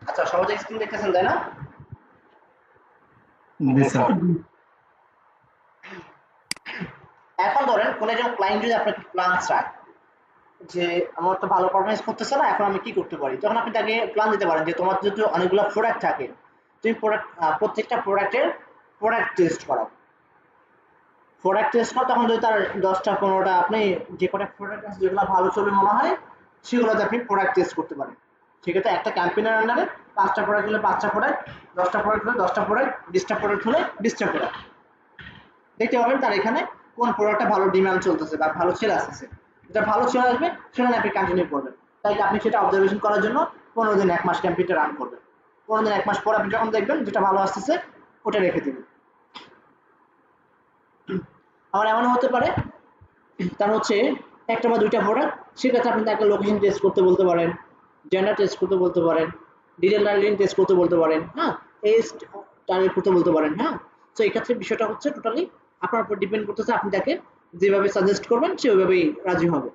আচ্ছা, সহজে স্ক্রিন দেখতেছেন তাই না? জি স্যার এখন ধরেন কোন একজন ক্লায়েন্ট যদি আপনাকে প্ল্যান চায় যে আমার তো ভালো পারফরমেন্স করতেছে না, এখন আমি কি করতে পারি, তখন আপনি তাকে প্ল্যান দিতে পারেন যে তোমার যদি অনেকগুলো প্রোডাক্ট থাকে, তুমি প্রত্যেকটা প্রোডাক্টের প্রোডাক্ট টেস্ট করাও, তখন যদি তার 10টা 15টা আপনি যে কটা প্রোডাক্ট আছে যেগুলো ভালো চলবে মনে হয় সেগুলোতে আপনি প্রোডাক্ট টেস্ট করতে পারেন। সেক্ষেত্রে একটা ক্যাম্পেইনের আন্ডারে 5টা প্রোডাক্ট হলে 5টা প্রোডাক্ট, 10টা প্রোডাক্ট হলে 10টা প্রোডাক্ট, 20টা প্রোডাক্ট হলে 20টা প্রোডাক্ট, দেখতে পাবেন তার এখানে কোন প্রোডাক্টটা ভালো ডিমান্ড চলতেছে বা ভালো সেল আসতেছে, যেটা ভালো সেল আসবে সেখানে আপনি কন্টিনিউ করবেন। তাই আপনি সেটা অবজারভেশন করার জন্য 15 দিন 1 মাস ক্যাম্পেইনটা রান করবেন। 15 দিন 1 মাস পর আপনি যখন দেখবেন যেটা ভালো আসতেছে ওটা রেখে দিবেন। আবার এমন হতে পারে তার হচ্ছে একটা বা দুইটা প্রোডাক্ট, সেক্ষেত্রে আপনি তাকে লোকেশন টেস্ট করতে বলতে পারেন, জেন্ডার টেস্ট করতে বলতে পারেন, ডিটেল টার্গেটিং টেস্ট করতে বলতে পারেন, হ্যাঁ, এই টার্গেট করতে বলতে পারেন। হ্যাঁ, তো এই ক্ষেত্রে বিষয়টা হচ্ছে টোটালি আপনার উপর ডিপেন্ড করতেছে, আপনি তাকে যেভাবে সাজেস্ট করবেন সে ওইভাবেই রাজি হবে।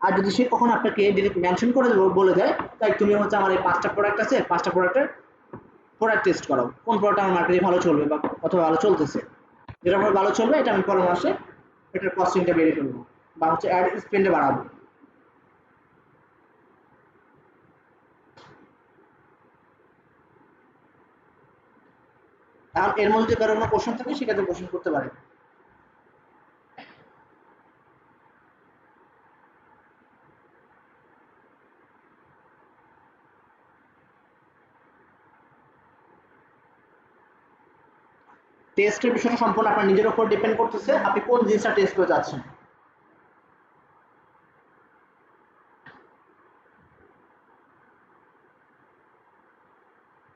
আর যদি সে কখন আপনাকে ডিরেক্ট মেনশন করে বলে দেয় তাই তুমি হচ্ছে আমার এই 5টা প্রোডাক্ট আছে, 5টা প্রোডাক্টের প্রোডাক্ট টেস্ট করো, কোন প্রোডাক্ট আমার মার্কেটে ভালো চলবে বা অথবা ভালো চলতেছে, যেটা আমার ভালো চলবে এটা আমি পরের মাসে এটার কস্টিংটা বেড়ে ফেলবো বা হচ্ছে অ্যাড স্পেন্ডে বাড়াবো। এখন এর মধ্যে যদি কারো কোনো কোশ্চেন থাকে সেক্ষেত্রে কোশ্চেন করতে পারেন। টেস্টের বিষয়টা সম্পূর্ণ আপনার নিজের উপর ডিপেন্ড করতেছে, আপনি কোন জিনিসটা টেস্ট করতে যাচ্ছেন।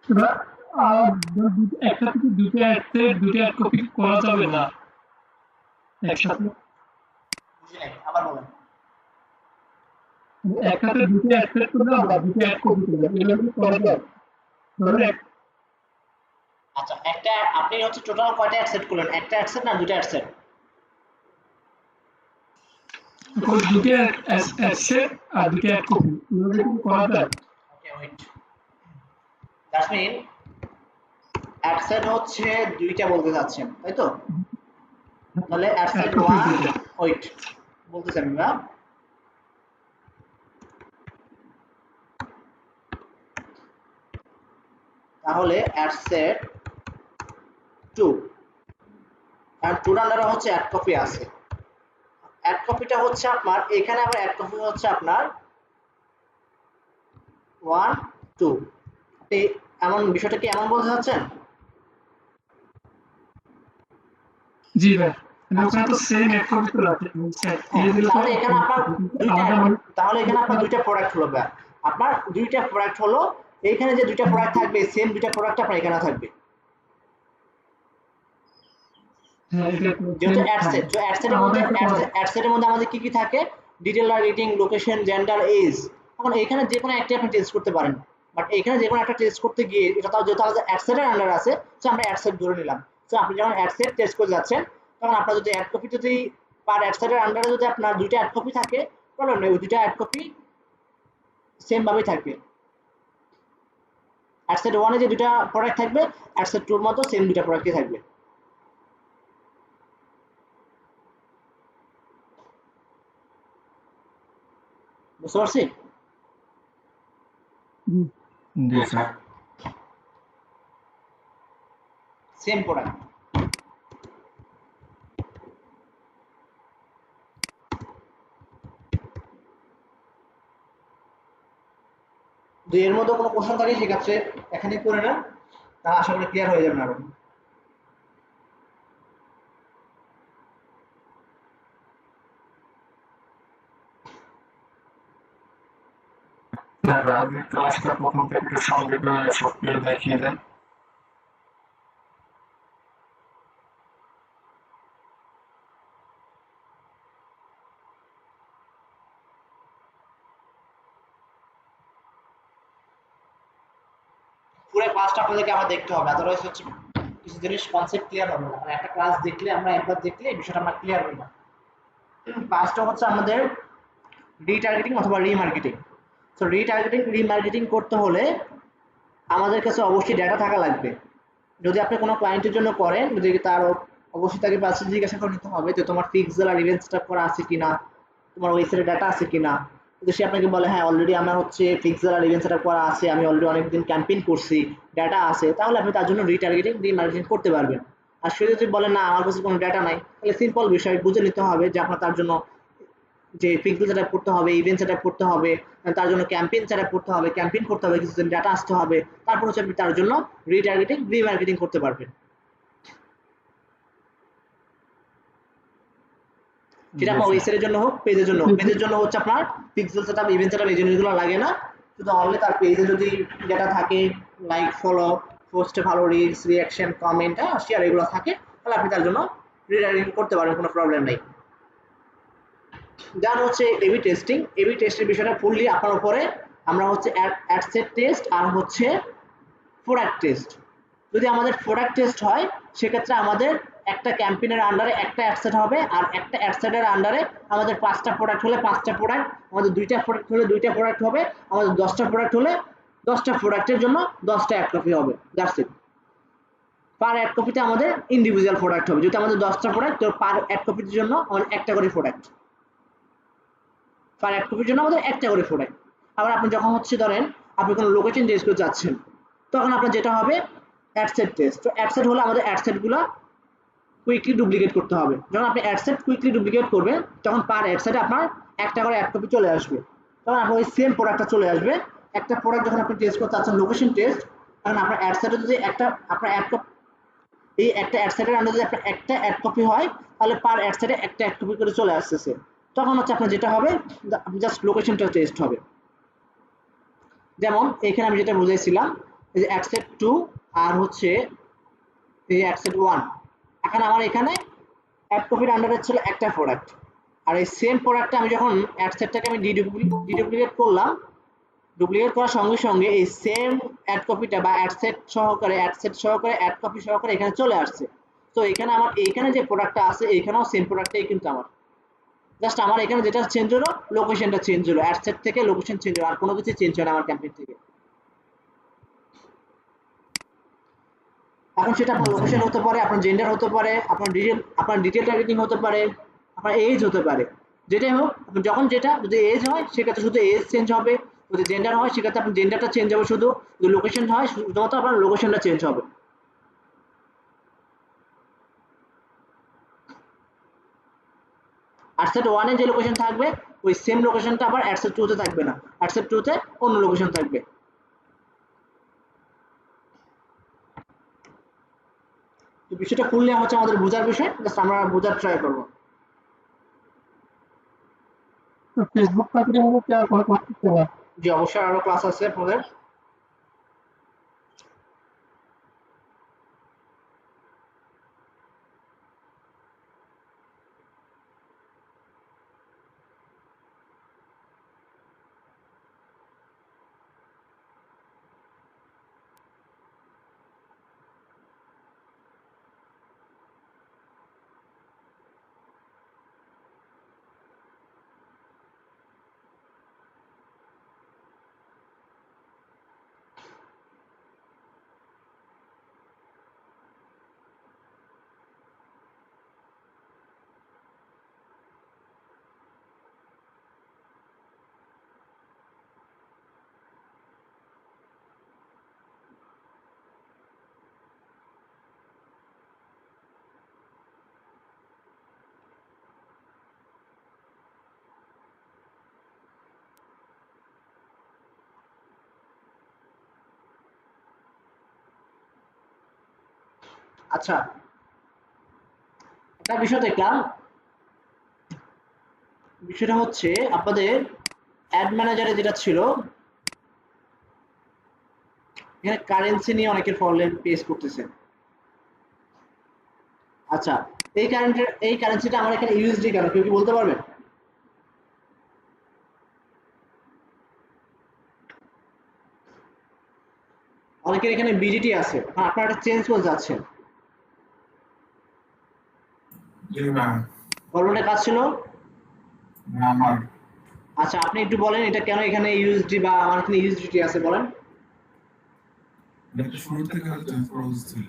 এবার একটা থেকে দুটো অ্যাড কপি করা যাবে না একসাথে, আবার বলেন। একসাথে দুটো অ্যাড করলে আমরা দুটো অ্যাড কপি করলাম, এটা কি করা যায়? ধরুন আচ্ছা, একটা আপনি হচ্ছে টোটাল কয়টা অ্যাড সেট করলেন, একটা অ্যাড সেট না দুটো অ্যাড সেট? দুটো অ্যাড সেট আর দুটো অ্যাড কপি, এটা কি করা যায়? Okay, wait, that's mean ad set হচ্ছে দুইটা বলতে যাচ্ছেন তাই তো? তাহলে অ্যাড সেট 1, ওয়েট বলতেছি আমি না, তাহলে অ্যাড সেট 2 আর 2 আন্ডারে হচ্ছে অ্যাড কপি আছে। অ্যাড কপিটা হচ্ছে আপনার এখানে, আবার অ্যাড কপি হচ্ছে আপনার 1 2। আপনি এমন বিষয়টা কি এমন বলতে চাচ্ছেন? জি ভাই, ওখানে তো সেম অ্যাড কপি তো আছে, তাহলে এখানে আপনার দুইটা প্রোডাক্ট হলো, আপনার দুইটা প্রোডাক্ট হলো, এইখানে যে দুইটা প্রোডাক্ট থাকবে সেম দুইটা প্রোডাক্ট আপনার এখানে থাকবে, যেহেতু অ্যাড সেট। তো অ্যাড সেটের মধ্যে আমাদের কি কি থাকে? Detail, rating, location, gender, age. এখন এখানে যে কোনো একটা আপনি টেস্ট করতে পারেন, বাট এখানে যে কোনো একটা টেস্ট করতে গিয়ে এটা তাও যেহেতু আমাদের অ্যাড সেটের আন্ডার আছে, তো আমরা অ্যাড সেট ধরে নিলাম। তো আপনি যখন অ্যাড সেট টেস্ট করে যাচ্ছেন তখন আপনার যদি অ্যাড কপি যদি পার অ্যাড সেটের আন্ডারে যদি আপনার দুইটা অ্যাড কপি থাকে, প্রবলেম নেই, ওই দুইটা অ্যাড কপি সেম ভাবেই থাকবে। অ্যাড সেট 1 এ যে দুইটা প্রোডাক্ট থাকবে, অ্যাড সেট 2 এর মতো সেম দুইটা প্রোডাক্টই থাকবে। বুঝতে পারছি? জি স্যার। Same product. যদি এর মধ্যে কোনো কোশ্চেন থাকে সেক্ষেত্রে এখানে করে নেন, তা আশা করি ক্লিয়ার হয়ে যাবে আরো। আপনি ক্লাসটা প্রথম থেকে সংক্ষেপে সক্রিয় দেখিয়ে দেন। পুরো ক্লাসটা আপনাদেরকে আবার দেখতে হবে, আদারওয়াইজ হচ্ছে কিছু জিনিস কনসেপ্ট ক্লিয়ার হবে না। মানে একটা ক্লাস দেখলে আমরা একবার দেখলে এই বিষয়টা আমরা ক্লিয়ার হই না। ক্লাসটা হচ্ছে আমাদের রিটার্গেটিং অথবা রিমার্কেটিং। তো রিটার্গেটিং রিমার্কেটিং করতে হলে আমাদের কাছে অবশ্যই ডেটা থাকা লাগবে। যদি আপনি কোনো ক্লায়েন্টের জন্য করেন, যদি তার অবশ্যই তাকে পাশে জিজ্ঞাসা করে নিতে হবে যে তোমার পিক্সেল আর ইভেন্ট সেটআপ করা আছে কিনা, তোমার ওয়েবসাইটে ডাটা আছে কিনা। যদি সে আপনাকে বলে হ্যাঁ অলরেডি আমার হচ্ছে পিক্সেল আর ইভেন্ট সেটআপ করা আছে, আমি অলরেডি অনেকদিন ক্যাম্পেইন করছি, ডাটা আছে, তাহলে আপনি তার জন্য রিটার্গেটিং রিমার্কেটিং করতে পারবেন। আর সে যদি বলে না আমার কাছে কোনো ডাটা নাই, তাহলে সিম্পল বিষয় বুঝে নিতে হবে যে আপনার তার জন্য যে পিক্সেল সেটআপ করতে হবে, ইভেন্ট সেটআপ করতে হবে, তার জন্য ক্যাম্পেইন সেটআপ করতে হবে, ক্যাম্পেইন করতে হবে, কিছুদিন ডাটা আসতে হবে, তারপর হচ্ছে আপনি তার জন্য রিটার্গেটিং রিমার্কেটিং করতে পারবেন। সেটা আপনার ওয়েবসাইটের জন্য হোক, পেজের জন্য হোক। পেজের জন্য হচ্ছে আপনার পিক্সেল সেটআপ, ইভেন্ট সেটআপ এই জিনিসগুলো লাগে না, শুধু অনলি তার পেজে যদি ডেটা থাকে, লাইক, ফলো, পোস্টে ভালো রিলস, রিঅ্যাকশন, কমেন্ট, শেয়ার এগুলো থাকে, তাহলে আপনি তার জন্য রিটার্গেটিং করতে পারবেন, কোনো প্রবলেম নেই। দেন হচ্ছে এবি টেস্টিং। এবি টেস্টের বিষয়টা ফুললি আপনার উপরে। আমরা হচ্ছে অ্যাড সেট টেস্ট আর হচ্ছে প্রোডাক্ট টেস্ট, যদি আমাদের প্রোডাক্ট টেস্ট হয় সেক্ষেত্রে আমাদের একটা ক্যাম্পেইনের আন্ডারে একটা অ্যাডসেট হবে, আর একটা অ্যাডসেটের আন্ডারে আমাদের 5টা প্রোডাক্ট হলে 5টা প্রোডাক্ট, আমাদের 2টা প্রোডাক্ট হলে 2টা প্রোডাক্ট হবে, আমাদের 10টা প্রোডাক্ট হলে 10টা প্রোডাক্টের জন্য 10টা অ্যাড কপি হবে। That's it. পার অ্যাড কপিতে আমাদের ইন্ডিভিজুয়াল প্রোডাক্ট হবে। যদি আমাদের 10টা প্রোডাক্ট, তো পার অ্যাড কপির জন্য আমাদের একটা করে প্রোডাক্ট, পার অ্যাড কপির জন্য আমাদের একটা করে প্রোডাক্ট। আবার আপনি যখন হচ্ছে ধরেন আপনি কোনো লোকেশন টেস্ট করতে যাচ্ছেন, তখন আপনার যেটা হবে অ্যাডসেট টেস্ট। তো অ্যাডসেট হলে আমাদের অ্যাডসেটগুলো কুইকলি ডুপ্লিকেট করতে হবে। যখন আপনি অ্যাডসেট কুইকলি ডুপ্লিকেট করবেন তখন পার অ্যাডসেটে আপনার একটা করে অ্যাড কপি চলে আসবে, তখন আপনার ওই সেম প্রোডাক্টটা চলে আসবে। একটা প্রোডাক্ট যখন আপনি টেস্ট করতে চাচ্ছেন লোকেশন টেস্ট, তখন আপনার অ্যাডসেটে যদি একটা আপনার অ্যাড কপি, এই একটা অ্যাডসেটের আন্ডারে যদি আপনার একটা অ্যাড কপি হয়, তাহলে পার অ্যাডসেটে একটা অ্যাড কপি করে চলে আসতেছে। তখন হচ্ছে আপনার যেটা হবে জাস্ট লোকেশনটা টেস্ট হবে। যেমন এখানে আমি যেটা বুঝাইছিলাম, এই যে অ্যাডসেট 2 আর হচ্ছে এই অ্যাডসেট 1, এখন আমার এখানে অ্যাড কপির আন্ডারে ছিল একটা প্রোডাক্ট, আর এই সেম প্রোডাক্টটা আমি যখন অ্যাডসেটটাকে আমি ডিডুপ্লিকেট করলাম, ডুপ্লিকেট করার সঙ্গে সঙ্গে এই সেম অ্যাড কপিটা বা অ্যাডসেট সহকারে অ্যাড কপি সহকারে এখানে চলে আসছে। তো এখানে আমার এইখানে যে প্রোডাক্টটা আছে এখানেও সেম প্রোডাক্টটাই কিন্তু আমার, জাস্ট আমার এখানে যেটা চেঞ্জ হলো লোকেশনটা চেঞ্জ হলো, অ্যাডসেট থেকে লোকেশন চেঞ্জ হলো, আর কোনো কিছু চেঞ্জ হয় না আমার ক্যাম্পেইন থেকে। এখন সেটা আপনার লোকেশন হতে পারে, আপনার জেন্ডার হতে পারে, আপনার ডিটেল টার্গেটিং হতে পারে, আপনার এজ হতে পারে, যেটাই হোক। যখন যেটা যদি এজ হয় সেক্ষেত্রে শুধু এজ চেঞ্জ হবে, যদি জেন্ডার হয় সেক্ষেত্রে আপনার জেন্ডারটা চেঞ্জ হবে শুধু, যদি লোকেশন হয় শুধুমাত্র আপনার লোকেশনটা চেঞ্জ হবে। অ্যাডসেট 1 এ যে লোকেশন থাকবে ওই সেম লোকেশনটা আবার অ্যাডসেট 2 তে থাকবে না, অ্যাডসেট 2 তে অন্য লোকেশন থাকবে। এই বিষয়টা খুললে হচ্ছে আমাদের বোঝার বিষয়, জাস্ট আমরা বোঝার ট্রাই করব। फेसबुक मार्केटिंग में क्या कौन कौन सी सेवा? জি অবশ্যই আরো ক্লাস আছে আপনাদের। আচ্ছা, একটা বিষয় দেখলাম, বিষয়টা হচ্ছে আপনাদের অ্যাড ম্যানেজারে যেটা ছিল এখানে কারেন্সি নিয়ে অনেকের প্রবলেম ফেস করতেছে। আচ্ছা, এই কারেন্সিটা আমার এখানে ইউএসডি কেন, কেউ কি বলতে পারবেন? অনেকের এখানে বিডিটি আছে, আপনারা এটা চেঞ্জ করে যাচ্ছেন, গভর্নমেন্টের কাজ ছিল। আমার আচ্ছা, আপনি একটু বলেন এটা কেন এখানে ইউএসডি বা আমার এখানে ইউএসডিটি আছে বলেন। এটা শুরু থেকে প্রসেস ছিল।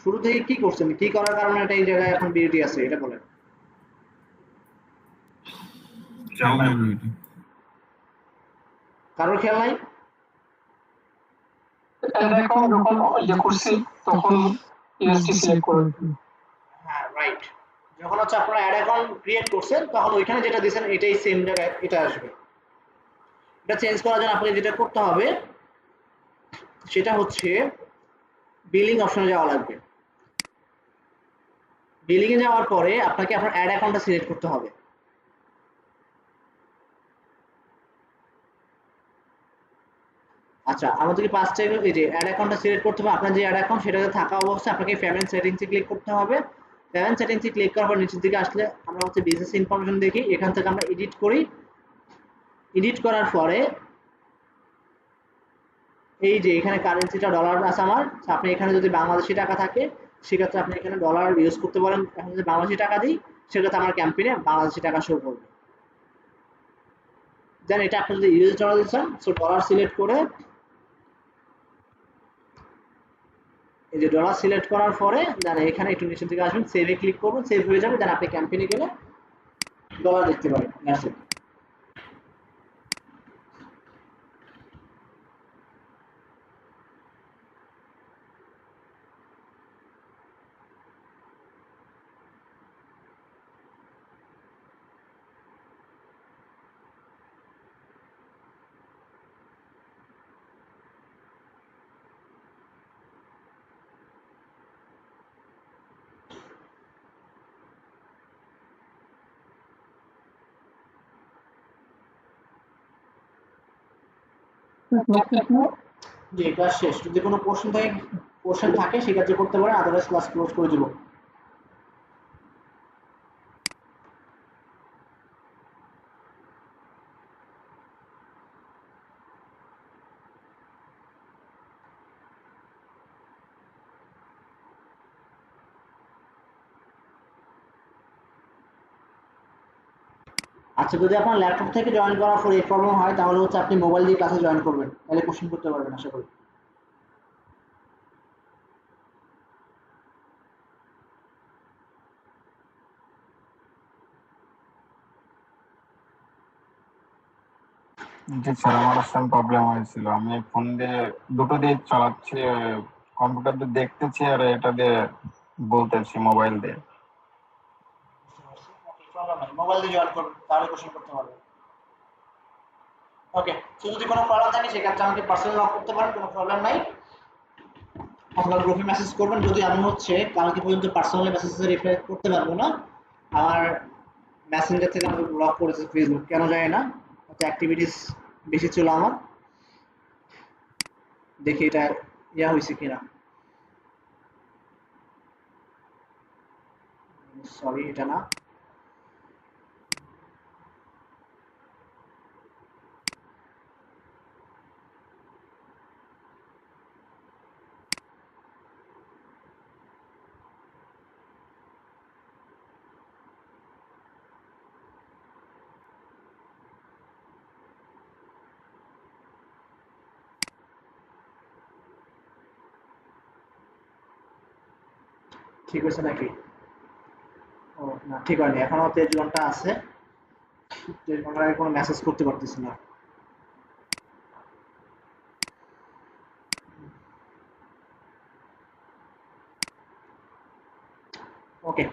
শুরু থেকে কি করছেন, কি করার কারণে এটা এই জায়গায় এখন বিডিটি আছে এটা বলেন। খেয়াল নাই এটা। কারোর খেয়াল নাই? এরকম যখন ইয়ে করছি তখন ইউএসডি সিলেক্ট করে হ্যাঁ রাইট, যখন হচ্ছে আপনারা অ্যাড অ্যাকাউন্ট ক্রিয়েট করছেন তখন ওইখানে যেটা দিয়েছেন এটাই সেম জায়গায় এটা আসবে। এটা চেঞ্জ করার জন্য আপনাকে যেটা করতে হবে সেটা হচ্ছে বিলিং অপশনে যাওয়া লাগবে। বিলিং এ যাওয়ার পরে আপনাকে আপনার অ্যাড অ্যাকাউন্টটা সিলেক্ট করতে হবে। আচ্ছা, আমাদেরকে ফার্স্টে এই যে অ্যাড অ্যাকাউন্টটা সিলেক্ট করতে হবে। আপনার যে অ্যাড অ্যাকাউন্ট সেটাতে থাকা অবস্থায় আপনাকে পেমেন্ট সেটিংসে ক্লিক করতে হবে। পেমেন্ট সেটিংসে ক্লিক করার পর নিচের দিকে আসলে আমরা হচ্ছে বিজনেস ইনফরমেশন দেখি, এখান থেকে আমরা এডিট করি। এডিট করার পরে এই যে এখানে কারেন্সিটা ডলার আছে আমার, আপনি এখানে যদি বাংলাদেশি টাকা থাকে সেক্ষেত্রে আপনি এখানে ডলার ইউজ করতে পারেন। এখন যদি বাংলাদেশি টাকা দিই সেক্ষেত্রে আমার ক্যাম্পেইনে বাংলাদেশি টাকা শো করবে। দেন এটা আপনি যদি ইউএস ডলার দিচ্ছেন, সো ডলার সিলেক্ট করে এই যে ডলার সিলেক্ট করার পরে দেন এখানে একটু নিচের দিকে আসবেন, সেভে ক্লিক করবেন, সেভ হয়ে যাবে। দেন আপনি ক্যাম্পেইনে গেলে ডলার দেখতে পারেন। That's it. জি ক্লাস শেষ। যদি কোনো কোশ্চেন থাকে সেক্ষেত্রে করতে পারেন, আদারওয়াইজ ক্লাস ক্লোজ করে দিব। আচ্ছা, যদি আপনার ল্যাপটপ থেকে জয়েন করার পর এই প্রবলেম হয় তাহলে হচ্ছে আপনি মোবাইল দিয়ে ক্লাসে জয়েন করবেন, তাহলে কোশ্চেন করতে পারবেন আশা করি। জি স্যার, আমার সেম প্রবলেম হয়েছিল। আমি ফোন দিয়ে দুটো দিয়ে চালাচ্ছি, কম্পিউটার দিয়ে দেখতেছি আর এটা দিয়ে বলতেছি মোবাইল দিয়ে। মোবাইল দিয়ে জয়েন করবেন তাহলে কোশ্চেন করতে পারবেন। ওকে, যদি কোনো প্রবলেম থাকে সেক্ষেত্রে আমাকে পার্সোনালি নক করতে পারেন, কোনো প্রবলেম নাই। আপনার গ্রুপে মেসেজ করবেন। যদি আমি হচ্ছে কালকে পর্যন্ত পার্সোনালি মেসেজে রিপ্লাই করতে পারবো না, আমার মেসেঞ্জার থেকে আমাকে ব্লক করেছে ফেসবুক, কেন জানি না, হয়তো অ্যাক্টিভিটিস বেশি ছিল আমার। দেখি এটা ইয়া হয়েছে কিনা। সরি, এটা না। ঠিক হয়েছে নাকি? ও না, ঠিক হয়নি, এখনো 23 ঘন্টা আছে। 23 ঘন্টার আগে কোনো মেসেজ করতে পারতেছি না। ওকে।